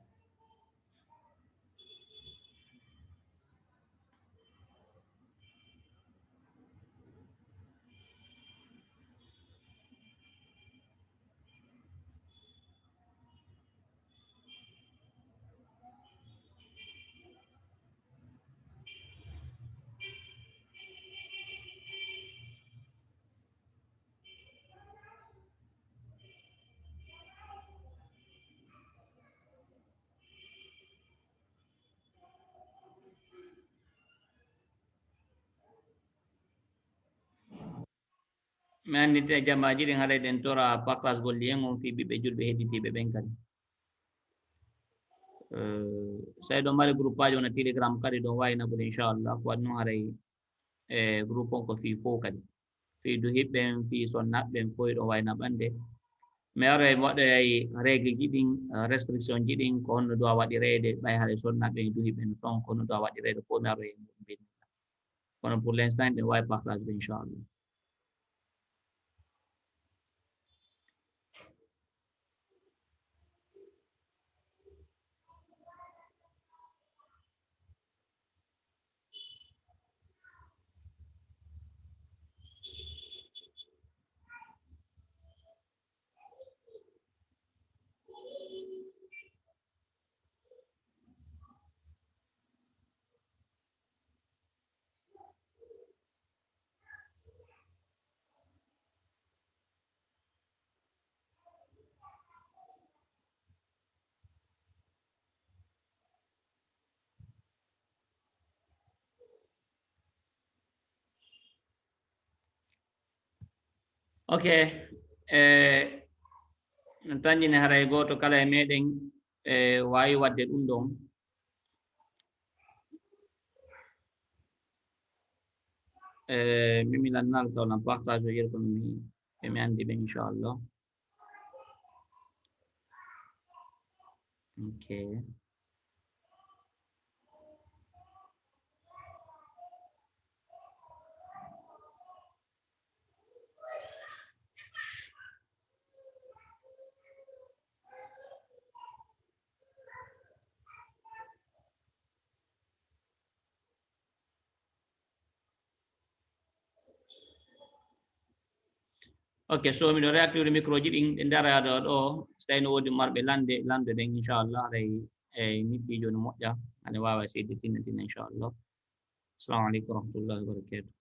mi andite jammaji ɗin haɗa ɗen tora partage gol lien on fi ɓiɓɓe julɓe hedditiɓe ɓen kadi Saya do mari groupe aji na Telegram kadi do wayna bo inshallah ko no haray groupe on ko fi fo kadi fi du hibben fi sonnaɓɓen foy do wayna bande mi ara e moɗo ay règle ji ɗin restriction ji ɗin ko honno do waɗirede ɓay haray sonnaɓe du hibben ton ko honno do waɗirede fo mi ara e bin kono pour l'instant ɗen wawi partage be inchallah. Okay, tanjine haray goto kala e meɗen wawi wadde ɗum ɗon mimilan naltawlan partage o yerkono mi andi ɓe inchallah. Okay. Okay, so mi do reactive micro ji ɗin ɗe ndara ɗo so tawi no wodi marɓe lande ɗen inchallah aɗay nippi joni moƴƴa ane wawa seydi tinna inchallah. Assalamu alaikum warahmatullahi wabarakatuh.